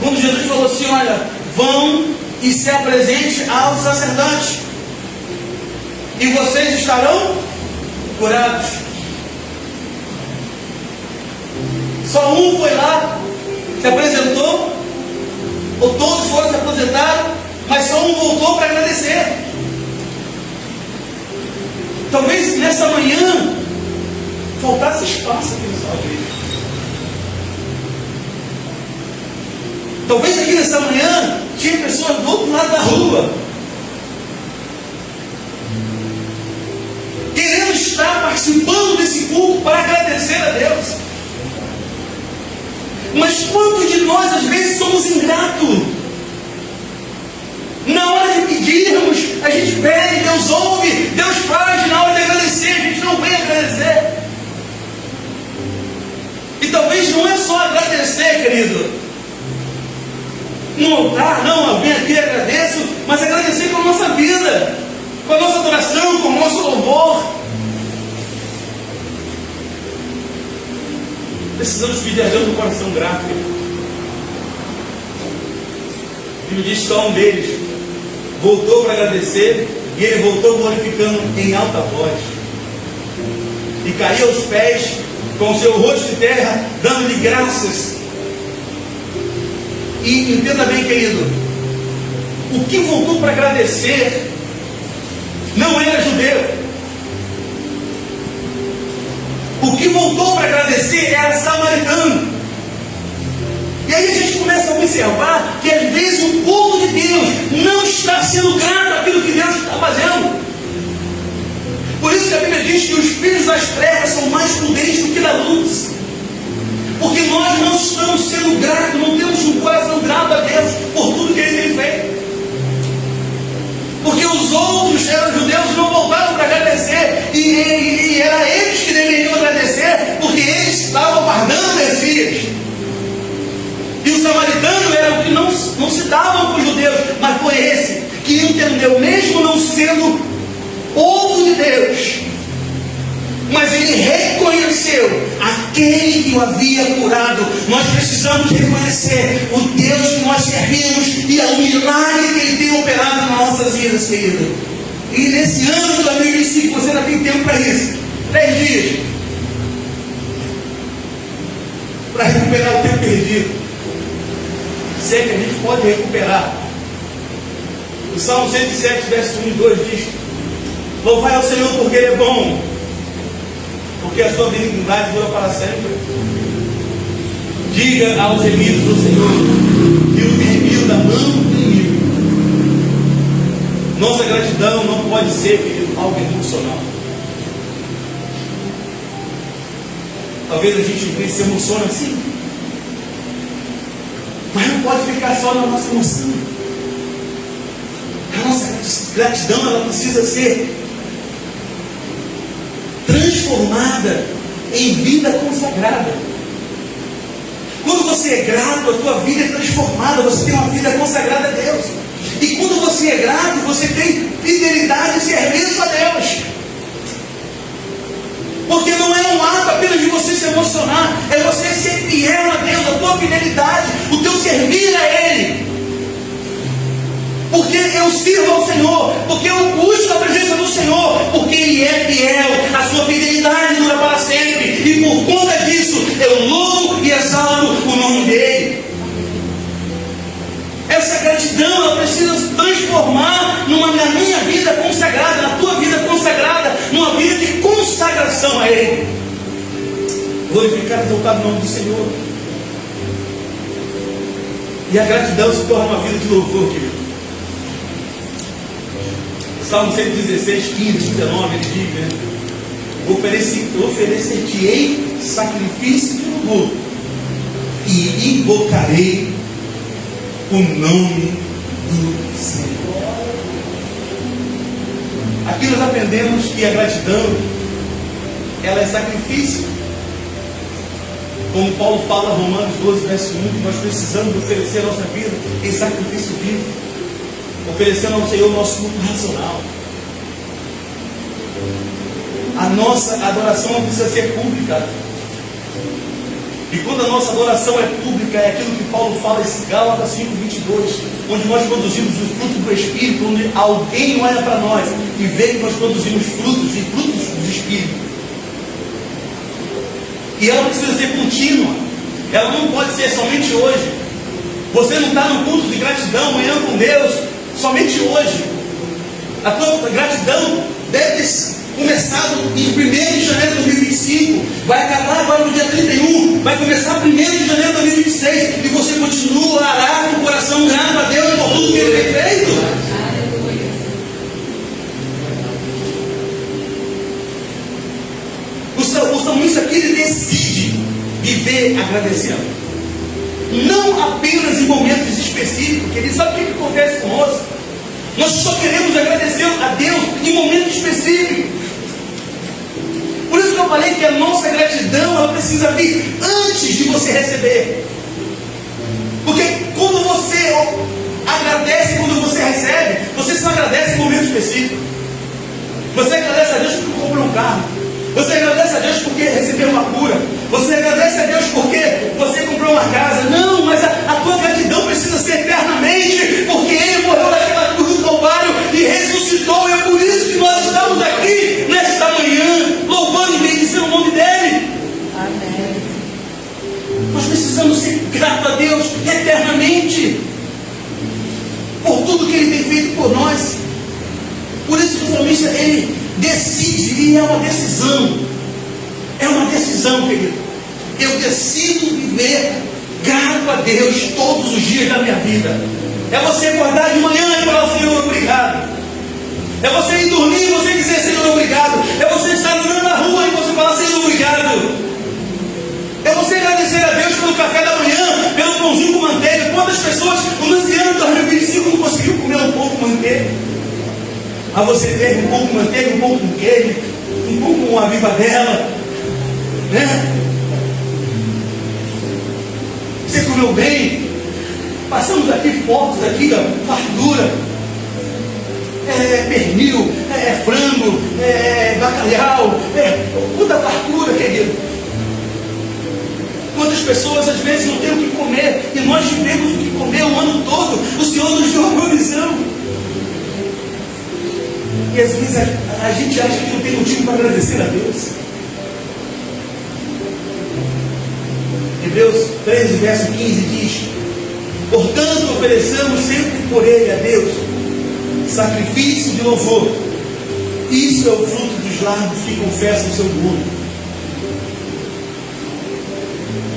quando Jesus falou assim: olha, vão e se apresente ao sacerdote, e vocês estarão curados. Só um foi lá, se apresentou, ou todos foram se apresentaram, mas só um voltou para agradecer. Talvez nessa manhã faltasse espaço aqui na sua igreja. Talvez aqui nessa manhã tinha pessoas do outro lado da rua, querendo estar participando desse culto para agradecer a Deus. Mas quantos de nós às vezes somos ingratos? Na hora de pedirmos, a gente pede, Deus ouve, Deus faz. Na hora de agradecer, a gente não vem agradecer. E talvez não é só agradecer, querido, no altar, não, eu venho aqui e agradeço, mas agradecer com a nossa vida, com a nossa adoração, com o nosso louvor. Precisamos pedir a Deus um coração grato. A Bíblia diz que só um deles voltou para agradecer, e ele voltou glorificando em alta voz, e caiu aos pés, com o seu rosto em terra, dando-lhe graças. E entenda bem, querido, o que voltou para agradecer não era judeu. O que voltou para agradecer era samaritano. E aí a gente começa a observar que às vezes o povo de Deus não está sendo grato àquilo que Deus está fazendo. Por isso que a Bíblia diz que os filhos das trevas são mais prudentes do que da luz. Porque nós não estamos sendo gratos, não temos um coração grato a Deus por tudo que Ele tem feito. Porque os outros eram judeus e não voltaram para agradecer, e era eles que deveriam agradecer, porque eles estavam aguardando o Messias. E os samaritanos eram que não se davam com os judeus, mas foi esse que entendeu, mesmo não sendo povo de Deus, mas ele reconheceu aquele que o havia curado. Nós precisamos reconhecer o Deus que nós servimos e o milagre que Ele tem operado nas nossas vidas, querido. E nesse ano de 2025 você ainda tem tempo para isso. 3 dias para recuperar o tempo perdido. Sei que a gente pode recuperar. O Salmo 107, verso 1 e 2 diz: louvai ao Senhor porque Ele é bom, porque a sua benignidade dura para sempre. Diga aos remidos do Senhor que o remido da mão do inimigo. Nossa gratidão não pode ser, querido, algo emocional. Talvez a gente se emocione assim, mas não pode ficar só na nossa emoção. A nossa gratidão, ela precisa ser transformada em vida consagrada. Quando você é grato, a tua vida é transformada, você tem uma vida consagrada a Deus. E quando você é grato, você tem fidelidade e serviço a Deus. Porque não é um ato apenas de você se emocionar, é você ser fiel a Deus, a tua fidelidade, o teu servir a Ele. Porque eu sirvo ao Senhor, porque eu busco a presença do Senhor, porque Ele é fiel, a sua fidelidade dura para sempre, e por conta disso eu louvo e exalto o nome dEle. Essa gratidão, ela precisa se transformar na minha vida consagrada, na tua vida consagrada, numa vida de consagração a Ele. Glorificar e exaltar o nome do Senhor. E a gratidão se torna uma vida de louvor, querido. Salmo 116, 15, 19, ele diz, né? Oferecer-te-ei sacrifício de louvor e invocarei o nome do Senhor. Aqui nós aprendemos que a gratidão, ela é sacrifício. Como Paulo fala em Romanos 12, verso 1, que nós precisamos oferecer a nossa vida em sacrifício vivo, oferecendo ao Senhor o nosso culto racional. A nossa adoração não precisa ser pública. E quando a nossa adoração é pública, é aquilo que Paulo fala em Gálatas 5:22, onde nós produzimos os frutos do Espírito, onde alguém olha para nós e vê que nós produzimos frutos e frutos do Espírito. E ela precisa ser contínua. Ela não pode ser somente hoje. Você não está no culto de gratidão amanhã com Deus somente hoje. A tua gratidão deve ter começado em 1º de janeiro de 2025. Vai acabar agora no dia 31. Vai começar 1º de janeiro de 2026. E você continuará com o coração grato a Deus por tudo que Ele tem feito. O salmista aqui, ele decide viver agradecendo. Não apenas em momentos específicos, porque ele sabe o que acontece conosco. Nós só queremos agradecer a Deus em momentos específicos. Por isso que eu falei que a nossa gratidão, ela precisa vir antes de você receber. Porque quando você agradece, quando você recebe, você só agradece em momentos específicos. Você agradece a Deus porque comprou um carro. Você agradece a Deus porque recebeu uma cura. Você agradece a Deus porque você comprou uma casa. Não, mas a tua gratidão precisa ser eternamente, porque Ele morreu naquela cruz do Calvário e ressuscitou. E é por isso que nós estamos aqui nesta manhã, louvando e bendizendo o nome dEle. Amém. Nós precisamos ser gratos a Deus eternamente por tudo que Ele tem feito por nós. Por isso que o salmista, ele decide, e é uma decisão. É uma decisão, querido. Eu decido viver grato a Deus todos os dias da minha vida. É você acordar de manhã e falar: Senhor, obrigado. É você ir dormir e você dizer: Senhor, obrigado. É você estar andando na rua e você falar: Senhor, obrigado. É você agradecer a Deus pelo café da manhã, pelo pãozinho com manteiga. Quantas pessoas no ano de 2025 não conseguiu comer um pão com manteiga? Aí você teve um pão com manteiga, um pão com queijo, um pão com uma vivadela, né? Você comeu bem. Passamos aqui fotos aqui, ó, fartura, pernil, frango, bacalhau, muita fartura, querido. Quantas pessoas às vezes não têm o que comer e nós tivemos o que comer o ano todo? O Senhor nos deu uma provisão. E às vezes a gente acha que não tem motivo para agradecer a Deus. Hebreus 13, verso 15 diz: portanto, ofereçamos sempre por Ele a Deus sacrifício de louvor. Isso é o fruto dos lábios que confessam o seu nome.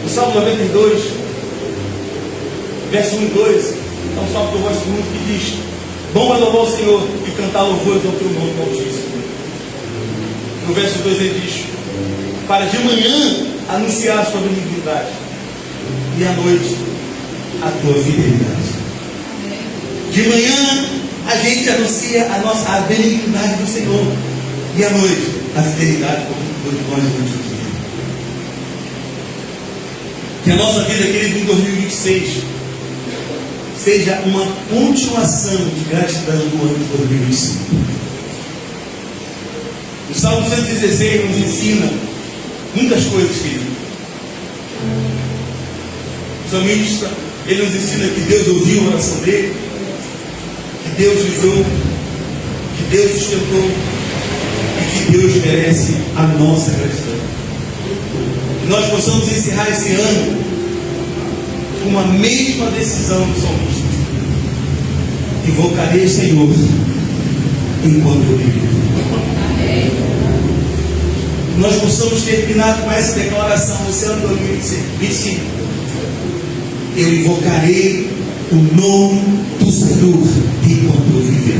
O Salmo 92, verso 1 e 2, é um salmo que eu gosto muito, que diz: bom é louvar o Senhor e cantar louvores ao teu nome Altíssimo. No verso 2 ele diz: para de manhã anunciar a sua benignidade e à noite a tua fidelidade. De manhã a gente anuncia a benignidade do Senhor e à noite a fidelidade por nós durante o dia. Que a nossa vida, querido, em 2026 seja uma continuação de gratidão do ano de 2025. O Salmo 116 nos ensina muitas coisas, querido. O salmista, ele nos ensina que Deus ouviu a oração dele, que Deus livrou, que Deus sustentou e que Deus merece a nossa gratidão. Que nós possamos encerrar esse ano com a mesma decisão do salmista: invocarei o Senhor enquanto eu viver. Nós possamos terminar com essa declaração no ano 2025. Eu invocarei o nome do Senhor enquanto eu viver.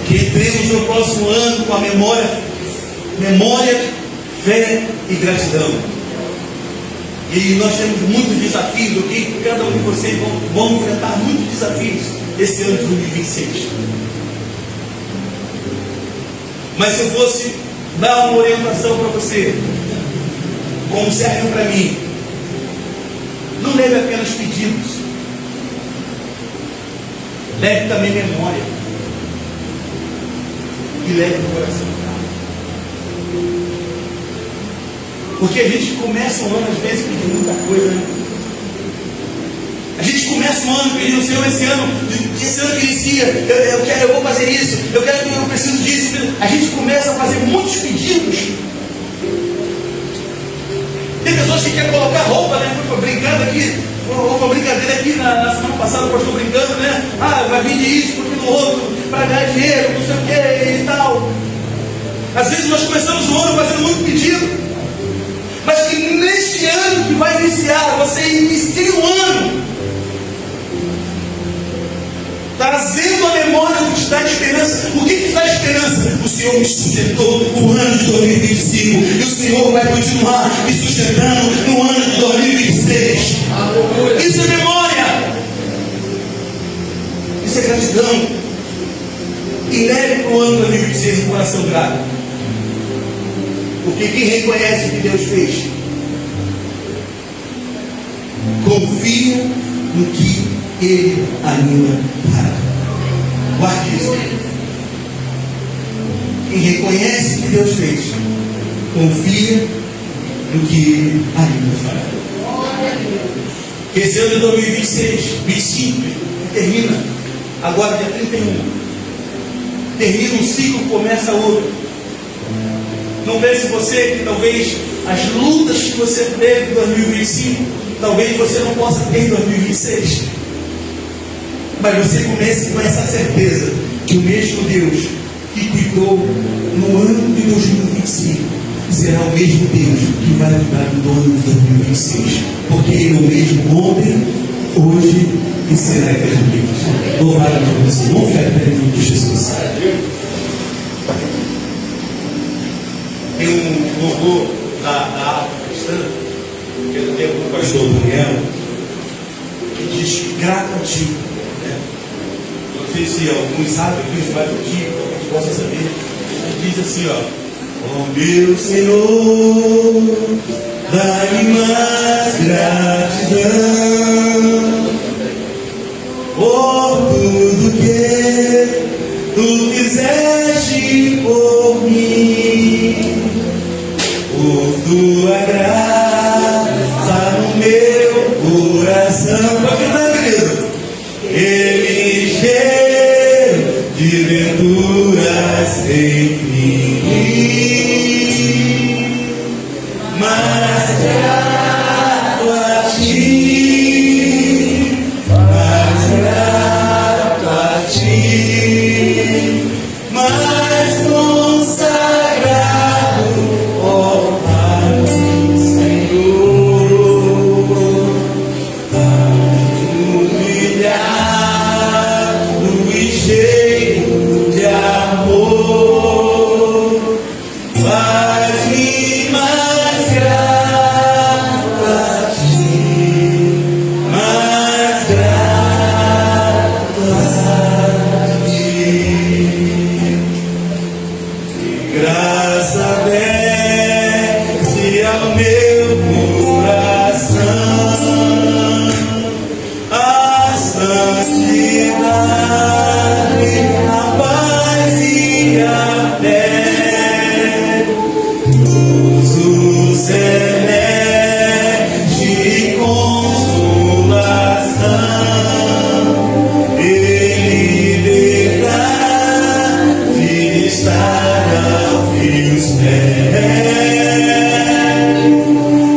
Que entremos no próximo ano com a memória, fé e gratidão. E nós temos muitos desafios aqui. Cada um de vocês vão enfrentar muitos desafios esse ano de 2026. Mas se eu fosse dar uma orientação para você, como serve para mim, não leve apenas pedidos, leve também memória e leve no coração. Porque a gente começa um ano às vezes pedindo muita coisa, né? A gente começa começa o ano pedindo, Senhor, esse ano que inicia, eu vou fazer isso, eu preciso disso. A gente começa a fazer muitos pedidos. Tem pessoas que querem colocar roupa, né? Foi brincando aqui, uma brincadeira aqui na semana passada, o pastor brincando, né? Vai vir de isso, porque do outro, para ganhar dinheiro, não sei o que e tal. Às vezes nós começamos o ano fazendo muito pedido, mas que neste ano que vai iniciar, você inicie o ano trazendo a memória o que te dá esperança. O que te dá esperança? O Senhor me sustentou o ano de 2025 e o Senhor vai continuar me sustentando no ano de 2026. Isso é memória, isso é gratidão. E leve para o ano de 2026 um coração grato, porque quem reconhece o que Deus fez confia no que Ele ainda fará. Guarde isso. Quem reconhece o que Deus fez confia no que Ele ainda fará. Que esse ano de 2026, 25 termina agora dia 31. Termina um ciclo, começa outro. Não pense você que talvez as lutas que você teve em 2025, talvez você não possa ter em 2026. Mas você comece com essa certeza que o mesmo Deus que cuidou no ano de 2025 será o mesmo Deus que vai cuidar no ano de 2026. Porque Ele é o mesmo ontem, hoje e será eternamente. Louvado a Deus. Vamos ficar em nome de Jesus. Tem um louvor da Alta Cristã, que é do tempo do pastor Daniel, que diz grato a ti. Não sei se alguns sabem que isso vai pedir, para que a gente possa saber. Ele diz assim, ó: meu Senhor, dai-me mais gratidão por tudo que tu fizeste por mim, por tua graça no meu coração. Pode cantar, querido. Ele cheio de venturas sem fim, mas grato a ti, mas grato a ti, mas consagrado, ó Pai Senhor, humilhado e cheio de amor, faz-me mais grato a ti, mais grato a ti. Graça desce ao meu coração, a santidade, a paz e a fé, luz celeste e consolação, e liberdade de estar aos teus pés.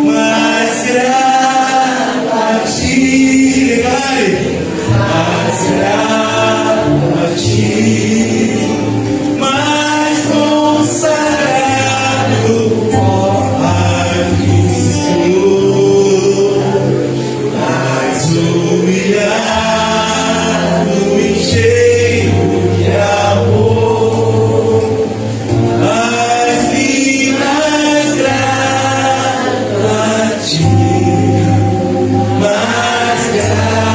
Mas grato a ti, mais grato a ti, mais consagrado, ó Pai Senhor, mais humilhado e cheio de amor, faz-me mais grato a ti, mais grato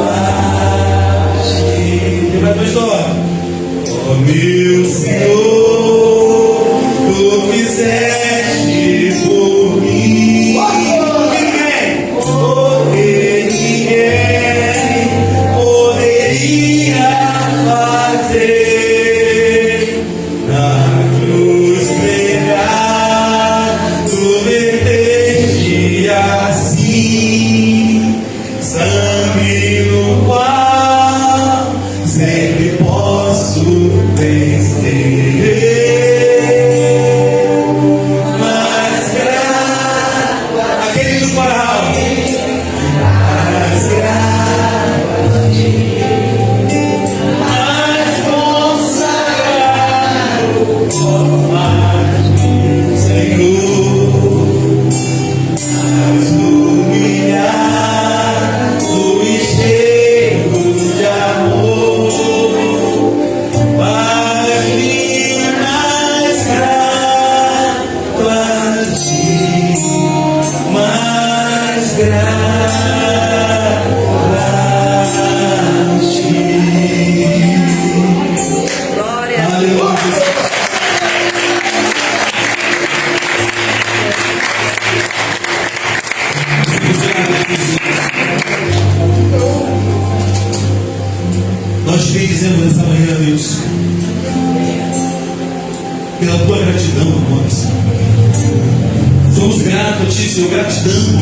a ti. Lembra da história? Ó meu Senhor, tu fizeste por mim, porque ninguém poderia fazer. Na cruz pregado, tu verteste assim sangue Glória a Deus. Aleluia. Nós te bendizemos nessa manhã, Deus, pela tua gratidão, nós. Somos gratos a ti, Senhor, gratidão.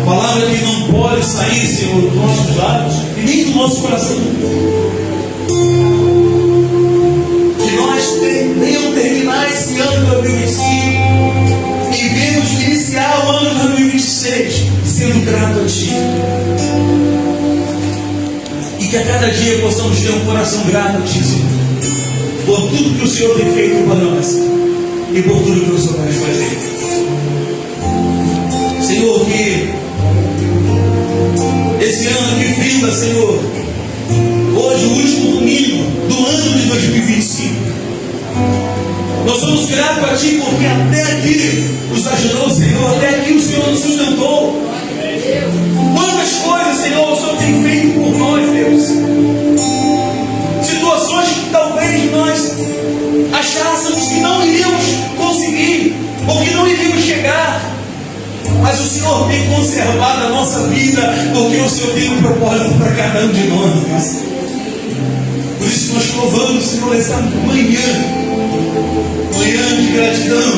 Palavra que não pode sair, Senhor, dos nossos lábios e nem do nosso coração. Que nós venhamos terminar esse ano de 2025 e venhamos iniciar o ano de 2026 sendo grato a ti. E que a cada dia possamos ter um coração grato a ti, Senhor, por tudo que o Senhor tem feito para nós e por tudo que o Senhor vai fazer. Senhor, que esse ano que finda, Senhor, hoje o último domingo do ano de 2025, nós somos gratos a ti porque até aqui nos ajudou, Senhor, até aqui o Senhor nos sustentou. Quantas coisas, Senhor, o Senhor tem feito por nós, Deus. Situações que talvez nós achássemos que não iríamos conseguir, ou que não iríamos chegar. Mas o Senhor tem conservado a nossa vida, porque o Senhor tem um propósito para cada um de nós, Deus. Por isso nós louvamos, Senhor, essa manhã de gratidão.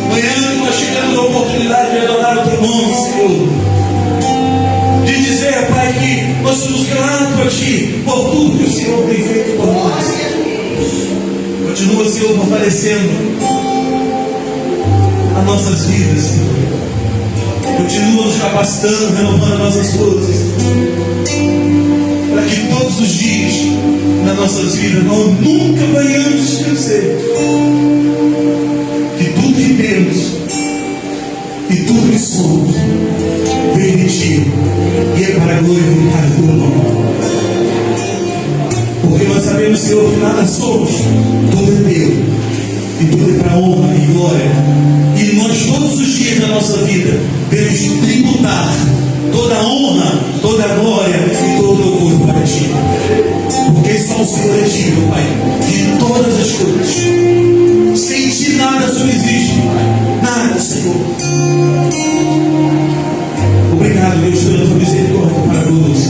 Manhã que nós tivemos a oportunidade de adorar o teu nome, Senhor. De dizer, Pai, que nós somos gratos a ti por tudo que o Senhor tem feito por nós. Continua, Senhor, fortalecendo as nossas vidas, Senhor. Continua nos capacitando, renovando nossas forças, para que todos os dias nas nossas vidas nós nunca venhamos esquecer que tudo que temos e tudo que somos vem de ti e é para glorificar o teu nome. Porque nós sabemos, Senhor, que nada somos, tudo é teu e tudo é para honra e glória. E nós todos os dias da nossa vida devemos tributar toda a honra, toda a glória e todo o louvor para ti. Porque só o Senhor é digno, Pai, de todas as coisas. Sem ti nada subsiste, Pai. Nada, Senhor. Obrigado, Deus, pela tua misericórdia para todos,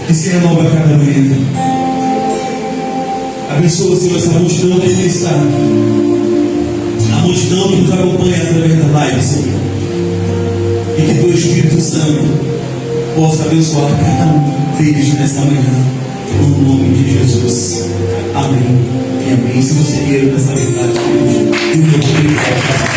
que se renova a cada manhã. Abençoa, Senhor, essa multidão que aqui está, a multidão que nos acompanha através da live, Senhor. E que teu Espírito Santo possa abençoar cada um deles nesta manhã, no nome de Jesus. Amém e amém. Se você queira nessa verdade, Deus, eu me obrigado.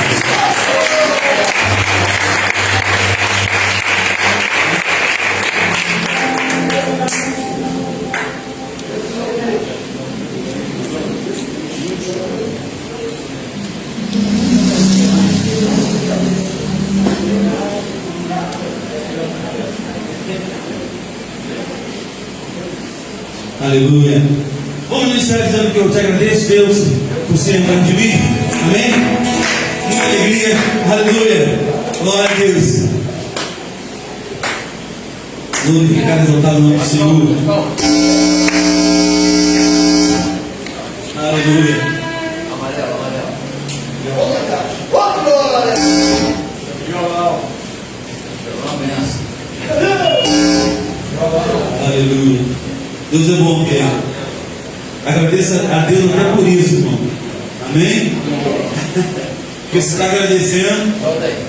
Aleluia. Vamos iniciar dizendo que eu te agradeço, Deus, por ser lembrado de mim. Amém? Muita alegria. Aleluia. Glória a Deus. Glorificado e exaltado o nome do Senhor. Aleluia. Aleluia. Deus é bom, querido. Agradeça a Deus até por isso, irmão. Amém? Porque você está agradecendo,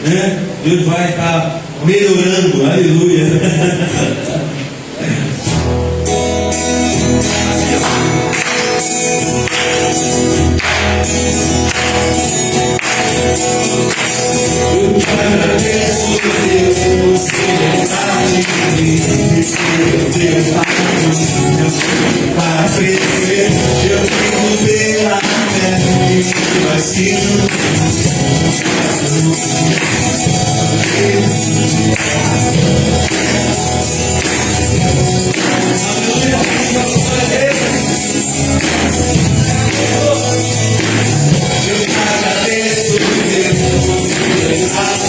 né? Deus vai estar melhorando. Aleluia. Eu te agradeço, Deus, por você lembrar de mim. Deus para crescer, eu fico pela fé e vai sendo. Eu te agradeço, Deus, por você lembrar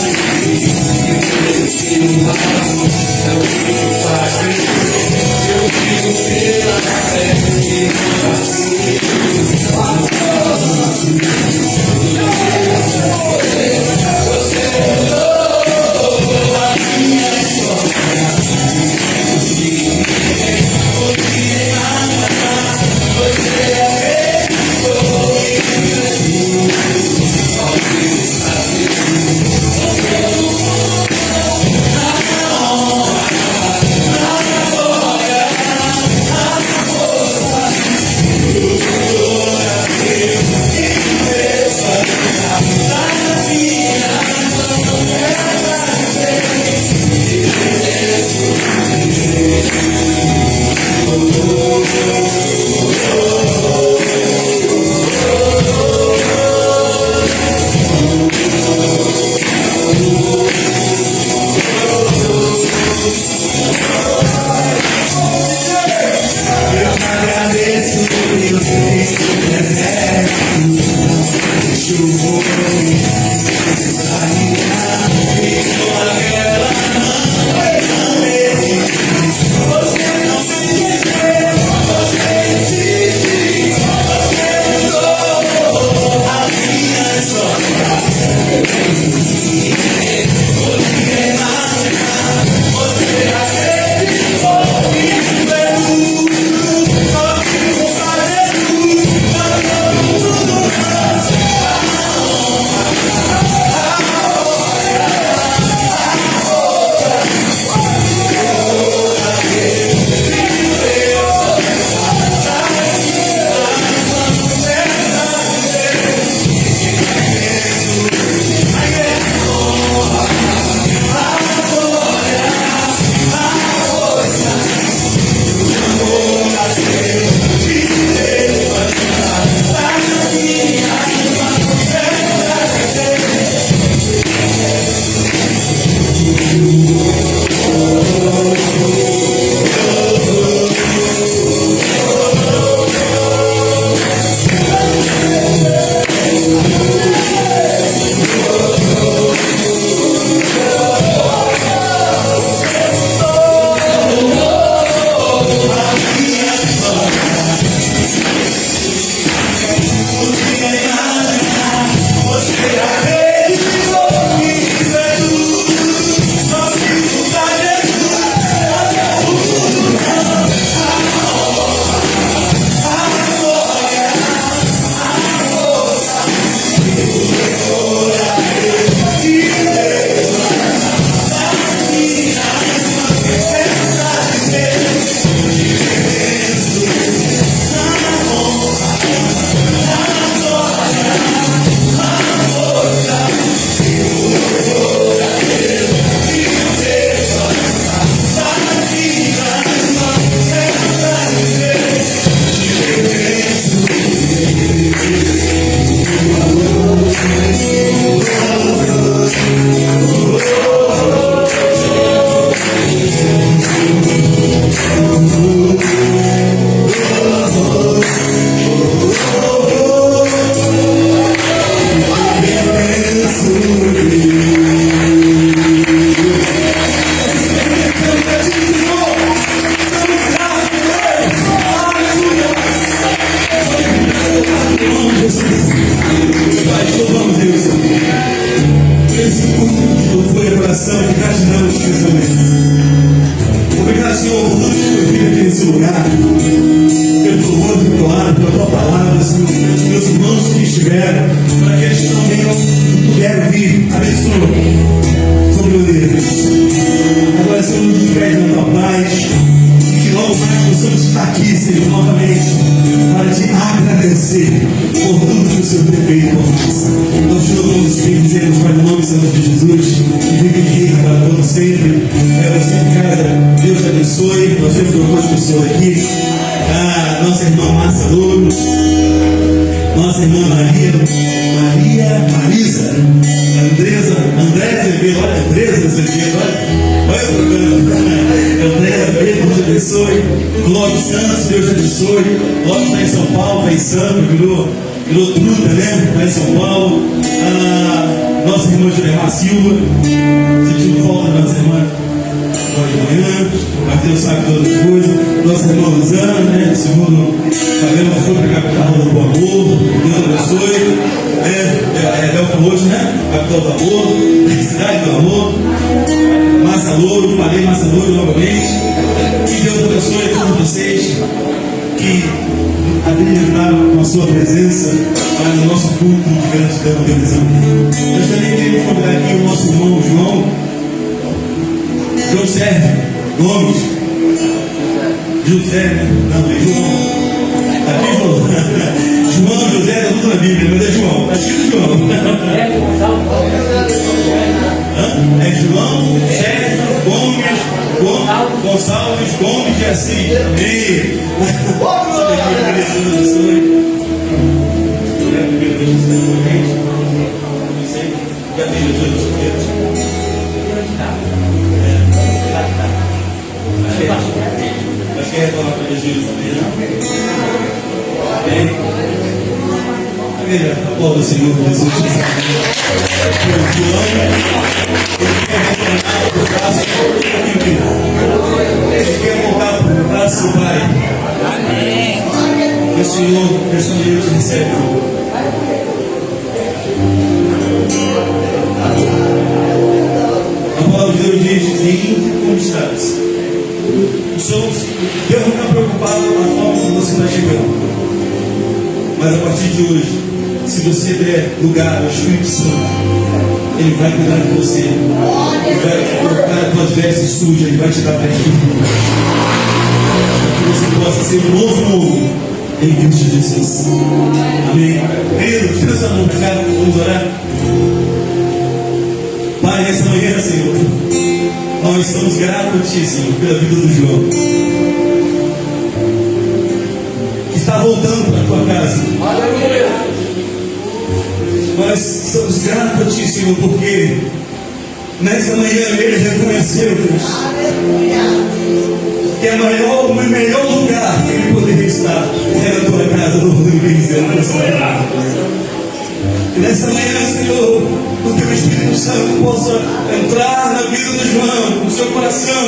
Obrigado, Senhor, por tudo que foi feito aqui nesse lugar. Pelo louvor do teu lado, pela tua palavra, Senhor, pelos meus irmãos que estiveram, para aqueles que também não puderam vir. Abençoa sobre o Deus. Agora, Senhor, nos pede na tua paz, e que logo mais possamos estar aqui, Senhor, novamente, para te agradecer por tudo que o Senhor tem feito por nós. Nós te louvamos e bendizemos para o nome santo de Jesus, e vive e reina para todos sempre. Você em casa, Deus te abençoe. Nós temos algumas pessoas aqui. Nossa irmã Márcia Louro, nossa irmã Marisa, André Azevedo, olha, Andresa Azevedo, olha trocando. André Azevedo, Deus te abençoe. Clóvis Santos, Deus te abençoe. Clóvis está em São Paulo, está em Santo, virou truta, né? Está em São Paulo. Nossa irmã Juliana Silva, sentiu falta da nossa irmã de manhã, mas Deus sabe todas as coisas. Nossa irmã Rosana, né? Segundo sabemos, foi para a capital do amor. Deus abençoe. Belfor Roxo, né? Capital do amor, cidade do amor. Márcia Louro, falei Márcia Louro novamente. Que Deus abençoe a todos vocês que abrilhantaram com a sua presença para o nosso culto de gratidão e bendição. Nós também queremos convidar aqui o nosso irmão João Sérgio Gomes. José, né? Não, é João. Aqui João. João, José, está tudo na Bíblia, mas é João. Está escrito João. É João Sérgio Gomes Gonçalves Gomes de Assis. Amém. Mas quer falar para Jesus também, não? Amém? Amém? Aplauda o Senhor Jesus. Ele quer voltar para o braço do Pai. Amém. O Senhor, Deus te recebe. A palavra de Deus diz: vinde como estás. Deus não está preocupado com a forma como você está chegando. Mas a partir de hoje, se você der lugar ao Espírito Santo, Ele vai cuidar de você. Ele vai colocar as tuas vestes sujas, Ele vai te dar vestes limpas. Para que você possa ser um novo homem em Cristo Jesus. Amém. Pedro, tira essa mão para cá, vamos orar. Pai, nessa manhã, Senhor, nós estamos gratos a Ti, Senhor, pela vida do João, que está voltando para a Tua casa. Nós estamos gratos a Ti, Senhor, porque nessa manhã ele reconheceu, Deus, que é o melhor lugar que ele poderia estar é na Tua casa, louvando e bendizendo a Sua vida. Que nessa manhã, Senhor, o Teu Espírito Santo possa entrar na vida do João, no seu coração,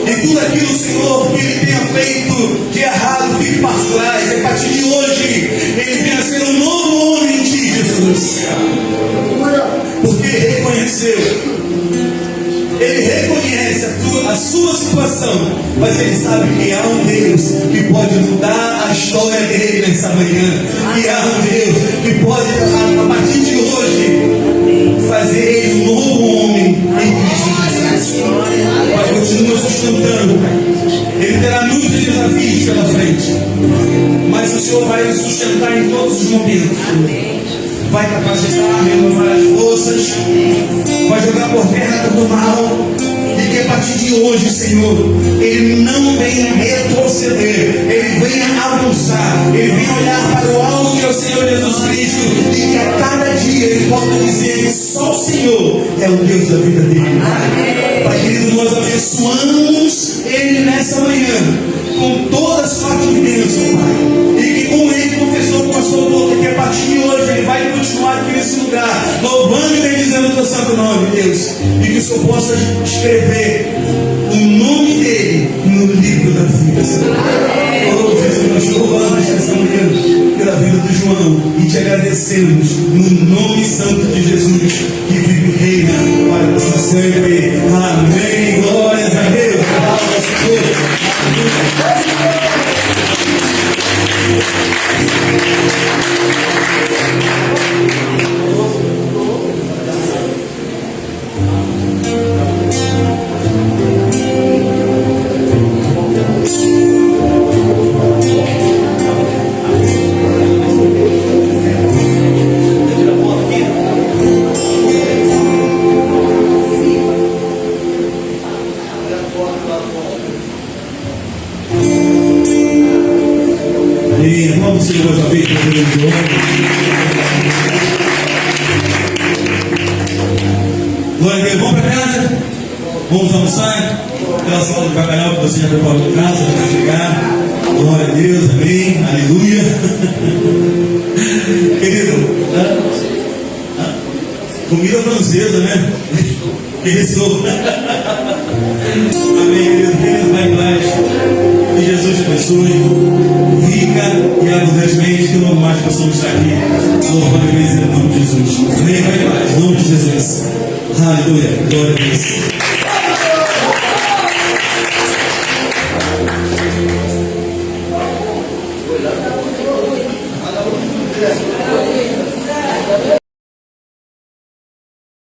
e tudo aquilo, Senhor, que ele tenha feito de errado fique para trás. A partir de hoje, ele venha ser um novo homem em Ti, Jesus. Porque ele reconheceu. Ele reconhece a sua situação, mas ele sabe que há um Deus que pode mudar a história dele nessa manhã. Que há um Deus que pode, a partir de hoje, fazer ele um novo homem em Cristo Jesus. Pai, continua sustentando. Ele terá muitos desafios pela frente, mas o Senhor vai sustentar em todos os momentos. Vai capacitar, renovar as forças, vai jogar por terra todo o mal, e que a partir de hoje, Senhor, ele não venha retroceder, ele venha avançar, ele venha olhar para o alto que é o Senhor Jesus Cristo, e que a cada dia ele possa dizer que só o Senhor é o Deus da vida dele. Pai querido, nós abençoamos ele nessa manhã com toda a sorte de bênção, Pai. E que como ele confessou com a sua boca, que a partir de hoje ele vai continuar aqui nesse lugar, louvando e bendizendo o teu santo nome, Deus. E que o Senhor possa escrever o nome dele no livro da vida, Senhor. Oh, Jesus, nós louvamos essa manhã pela vida do João e te agradecemos no nome santo de Jesus, que vive e reina para sempre. Amém. Glórias a Deus. Glórias a Deus. Vamos ser mais uma vez para o Deus. Glória a Deus. Vamos para casa? Vamos almoçar? Aquela salada de bacalhau que você já preparou em casa para chegar. Glória a Deus, amém, aleluia. Querido, comida francesa, né? Isso. Amém, querido. Querido, vai em paz. Que Jesus te abençoe, rica e abundantemente, que não mais possamos estar aqui louvando e bendizendo o nome de Jesus. Amém, vai em paz, em nome de Jesus. Aleluia, glória a Deus.